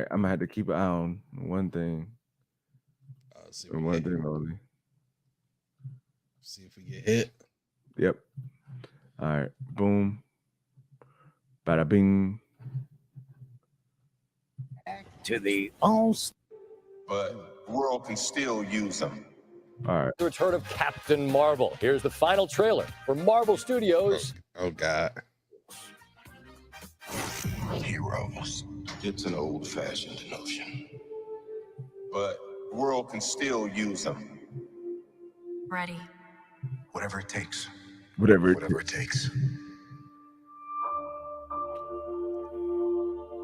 I'm gonna have to keep an eye on one thing. One thing only. See if we get hit. Yep. All right. Boom. Bada bing. To the all. But world can still use them. All right. The return of Captain Marvel. Here's the final trailer for Marvel Studios. Oh God. Heroes. It's an old-fashioned notion, but the world can still use them. Ready. Whatever it takes. Whatever. Whatever it takes.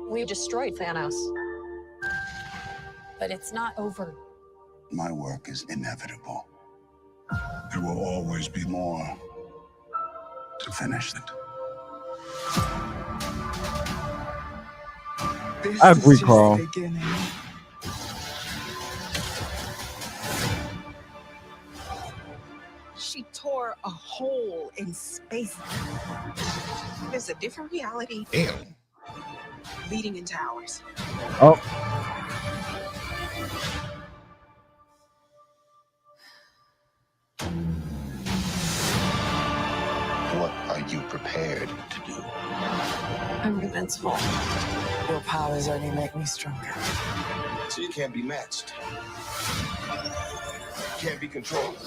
We destroyed Thanos. But it's not over. My work is inevitable. There will always be more to finish it. I agree, Carl. She tore a hole in space. There's a different reality Damn. leading into ours. Oh, What are you prepared to do? I'm invincible. Your powers only make me stronger. So you can't be matched. Can't be controlled.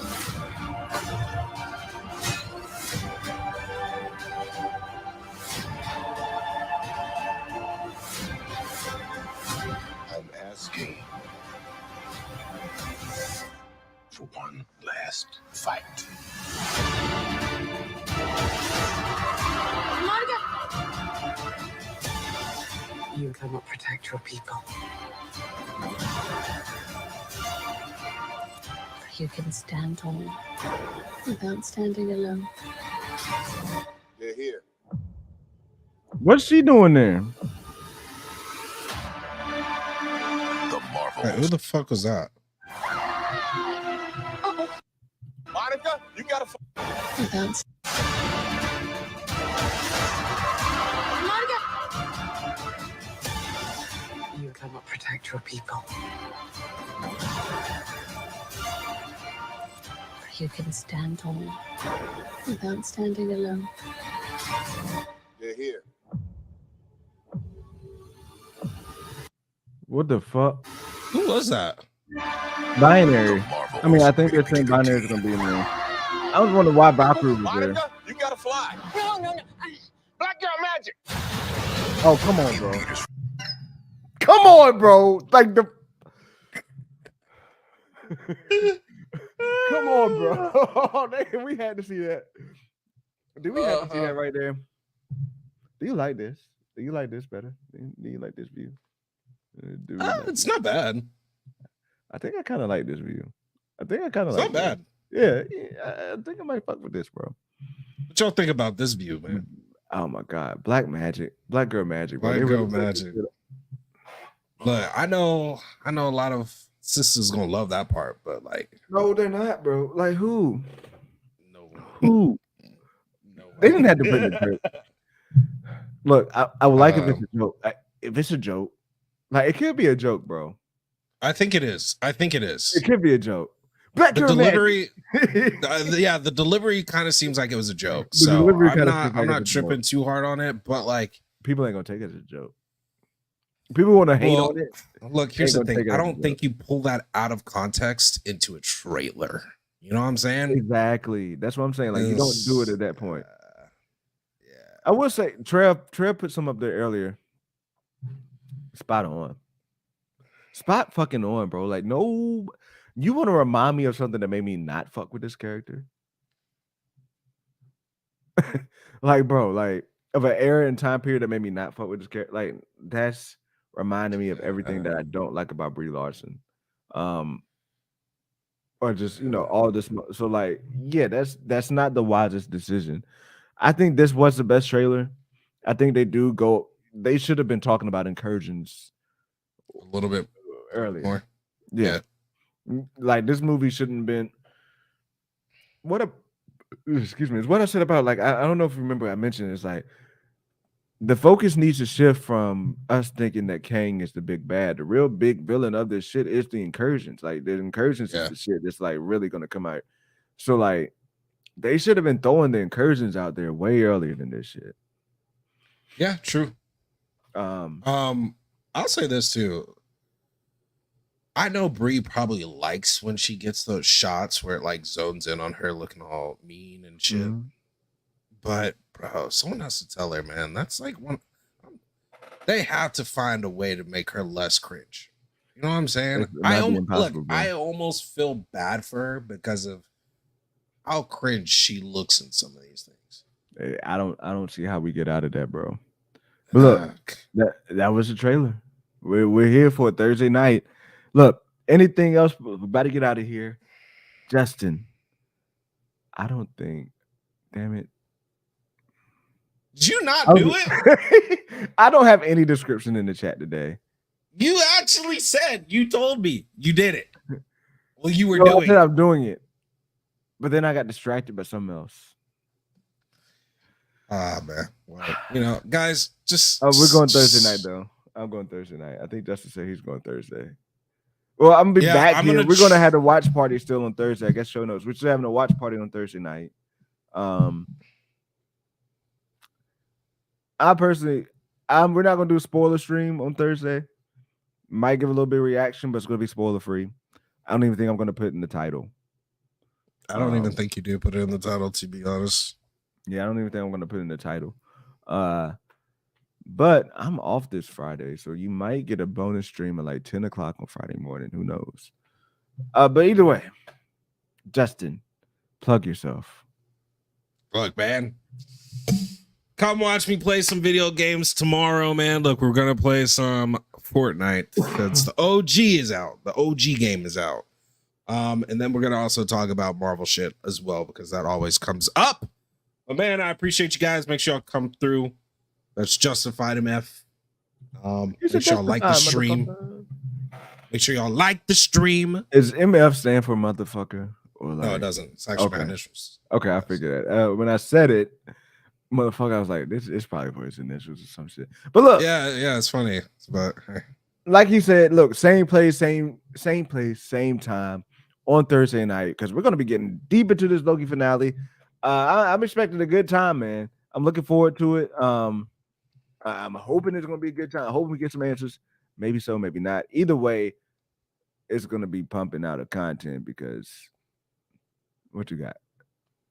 I'm asking for one last fight. You cannot protect your people. You can stand tall without standing alone. They're here. what's she doing there? The Marvel. Hey, who the fuck was that? Monica, you gotta. Without You cannot protect your people. you can stand tall without standing alone. They're here. What the fuck? Who was that? Binary. I mean, I think they're saying binary is gonna be in there. I was wondering why Valkyrie was there. Monica, you gotta fly. No. Black girl magic. Oh, come on, bro. Come on, bro. Like the. Come on, bro. We had to see that. Did we have to see that right there? Do you like this? Do you like this better? Do you like this view? Do you like It's not bad. I think I kind of like this view. I think I kind of It's like not bad. this. Yeah, I think I might fuck with this, bro. What y'all think about this view, man? Oh my god, black magic, black girl magic, bro. Black They girl really- magic. Look, I know a lot of sisters gonna love that part, but like, No, they're not, bro. Like who? no, Who? no. They didn't have to bring the joke. Look, I would like if it's a joke. If it's a joke, like it could be a joke, bro. I think it is. I think it is. It could be a joke. Black The girl delivery, magic. yeah, the delivery kind of seems like it was a joke. The So delivery I'm kinda not, seems like I'm not it's a joke. tripping too hard on it. But like, People ain't gonna take it as a joke. People want to hate Well, on it. look, here's the Ain't gonna thing. take it I as a don't joke. think you pull that out of context into a trailer. You know what I'm saying? Exactly. That's what I'm saying. Like you don't do it at that point. Yeah. I will say Trev put some up there earlier. Spot on. Spot fucking on, bro. Like, no, you want to remind me of something that made me not fuck with this character? Like, bro, like of an era and time period that made me not fuck with this character. Like, that's reminding me of everything that I don't like about Brie Larson. Or just all this. So, like, yeah, that's not the wisest decision. I think this was the best trailer. I think they should have been talking about incursions A little bit earlier. more. Yeah. Like this movie shouldn't have been excuse me, it's what I said about like I don't know if you remember I mentioned it's like the focus needs to shift from us thinking that Kang is the big bad. The real big villain of this shit is the incursions. Like the incursions is the shit that's like really gonna come out. So like they should have been throwing the incursions out there way earlier than this shit. Yeah, true. Um I'll say this too. I know Brie probably likes when she gets those shots where it like zones in on her looking all mean and shit. Mhm. But bro, someone has to tell her, man. That's like one. They have to find a way to make her less cringe. You know what I'm saying? It might be impossible, bro. I almost feel bad for her because of how cringe she looks in some of these things. Hey, I don't see how we get out of that, bro. But look, that was the trailer. We're here for it Thursday night. Look, anything else? We're about to get out of here. Justin, I don't think. Damn it. Did you not do it? I don't have any description in the chat today. You actually said, you told me you did it. Well, you were I doing said it. I'm doing it. But then I got distracted by something else. Ah, man. Well, you know, guys, just. Oh, we're going Thursday night, though. I'm going Thursday night. I think Justin said he's going Thursday. Well, I'm gonna be back here. We're gonna have the watch party still on Thursday. I guess show notes. We're still having a watch party on Thursday night. I personally, we're not gonna do a spoiler stream on Thursday. Might give a little bit of reaction, but it's gonna be spoiler free. I don't even think I'm gonna put it in the title. I don't even think you do put it in the title, to be honest. Yeah, I don't even think I'm gonna put it in the title. But I'm off this Friday, so you might get a bonus stream at like 10 o'clock on Friday morning. Who knows? But either way, Justin, plug yourself. Look, man. Come watch me play some video games tomorrow, man. Look, we're gonna play some Fortnite. That's the OG is out. The OG game is out. And then we're gonna also talk about Marvel shit as well, because that always comes up. But man, I appreciate you guys. Make sure y'all come through. That's Justified MF. Make sure y'all like the stream. Make sure y'all like the stream. Is MF stand for motherfucker? Or like, No, it doesn't. It's actually my initials. Okay, I figured that. When I said it, motherfucker, I was like, this is probably for his initials or some shit. But look, yeah, it's funny. But like he said, look, same place, same place, same time on Thursday night, because we're gonna be getting deep into this Loki finale. I'm expecting a good time, man. I'm looking forward to it. I'm hoping it's gonna be a good time. I hope we get some answers. Maybe so, maybe not. Either way, it's gonna be pumping out of content because what you got?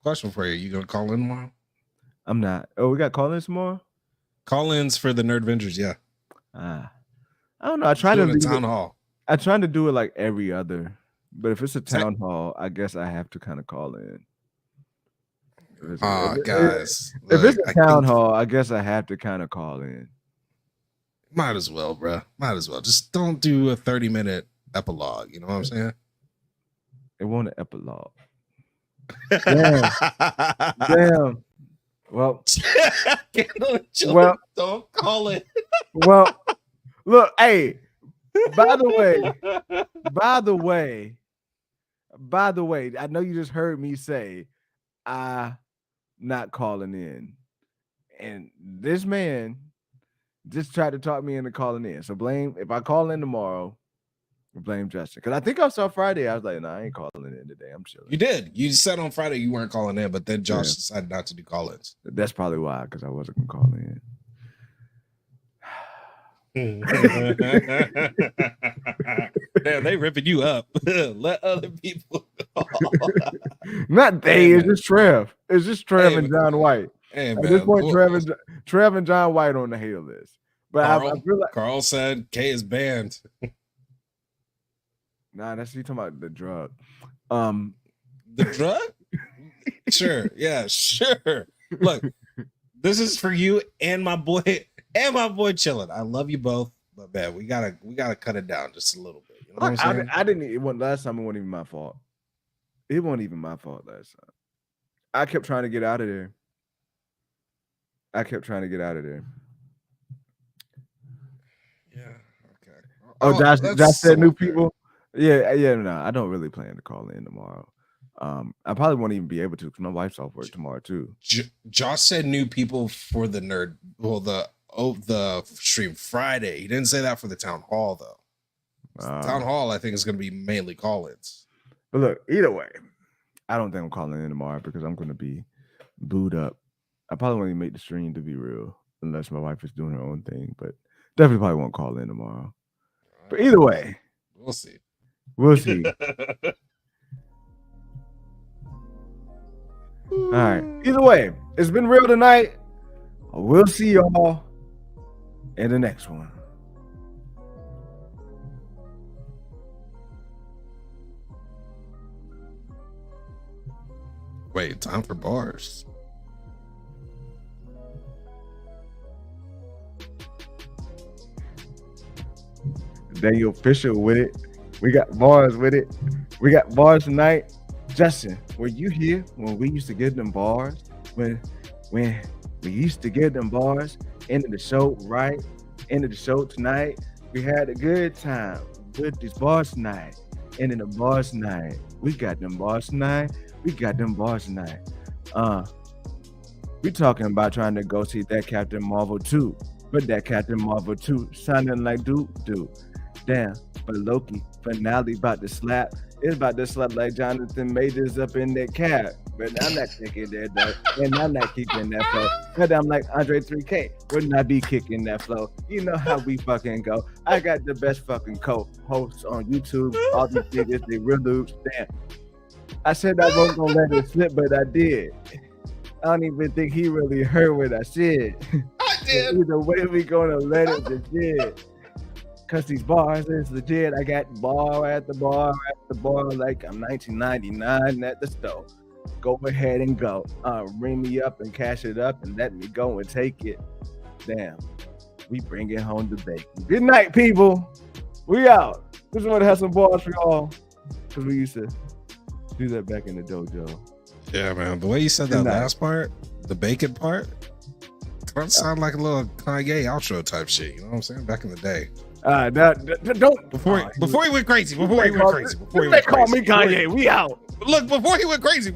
Question for you. You gonna call in tomorrow? I'm not. Oh, we got call-ins tomorrow? Call-ins for the Nerd Avengers, yeah. I don't know. I tried to do town hall. I tried to do it like every other, but if it's a town hall, I guess I have to kind of call in. Guys. If it's a town hall, I guess I have to kind of call in. Might as well, bro. Might as well. Just don't do a 30-minute epilogue. You know what I'm saying? It won't an epilogue. Damn. Damn. Well, don't call it. Well, look, hey, by the way, I know you just heard me say I not calling in. And this man just tried to talk me into calling in. So if I call in tomorrow, blame Justin. Because I think I saw Friday. I was like, I ain't calling in today. I'm chilling. You did. You said on Friday you weren't calling in, but then Josh decided not to do call-ins. That's probably why, because I wasn't gonna call in. Damn, they ripping you up. Let other people call. Not they, it's just Trev. It's just Trev and John White. Hey, At man, this point, Trev and John White on the hater list. But I feel like Carl said K is banned. Nah, that's you talking about the drug. The drug? Sure. Yeah, sure. Look, this is for you and my boy Chillin'. I love you both, but man, we gotta cut it down just a little bit. You know what I'm saying? I didn't. It wasn't last time. It wasn't even my fault. It wasn't even my fault last time. I kept trying to get out of there. Yeah. Okay. Oh, Josh said new people. Yeah. No, I don't really plan to call in tomorrow. I probably won't even be able to because my wife's off work tomorrow too. Josh said new people for the nerd. Well, the stream Friday. He didn't say that for the town hall though. Town hall, I think, is going to be mainly call-ins. But look, either way, I don't think I'm calling in tomorrow because I'm going to be booed up. I probably won't even make the stream, to be real, unless my wife is doing her own thing. But definitely probably won't call in tomorrow. But either way, we'll see. We'll see. All right. Either way, it's been real tonight. We'll see y'all in the next one. Wait, time for bars. Daniel Fisher with it. We got bars with it. We got bars tonight. Justin, were you here when we used to give them bars? When we used to give them bars? End of the show, right? End of the show tonight. We had a good time with these bars tonight. End of the bars tonight. We got them bars tonight. We got them bars tonight. We talking about trying to go see that Captain Marvel 2. But that Captain Marvel 2 sounding like dude. Damn, but Loki finale about to slap. It's about to slap like Jonathan Majors up in that cab. But I'm not kicking that though. And I'm not kicking that flow. But I'm like Andre 3K. Would not be kicking that flow. You know how we fucking go. I got the best fucking co-hosts on YouTube. All these niggas, they real dudes. Damn. I said I wasn't gonna let it slip, but I did. I don't even think he really heard what I said. I did. Either way, we gonna let it legit. Cause these bars is legit. I got bar at the bar like I'm 1999 at the store. Go ahead and go. Ring me up and cash it up and let me go and take it. Damn. We bring it home to bacon. Good night, people. We out. Just want to have some bars for y'all. Cause we used to do that back in the dojo. Yeah, man. The way you said that last part, the bacon part, that sound like a little Kanye outro type shit. You know what I'm saying? Back in the day. Don't before he went crazy. Before he went crazy. Call me Kanye. We out. Look, before he went crazy.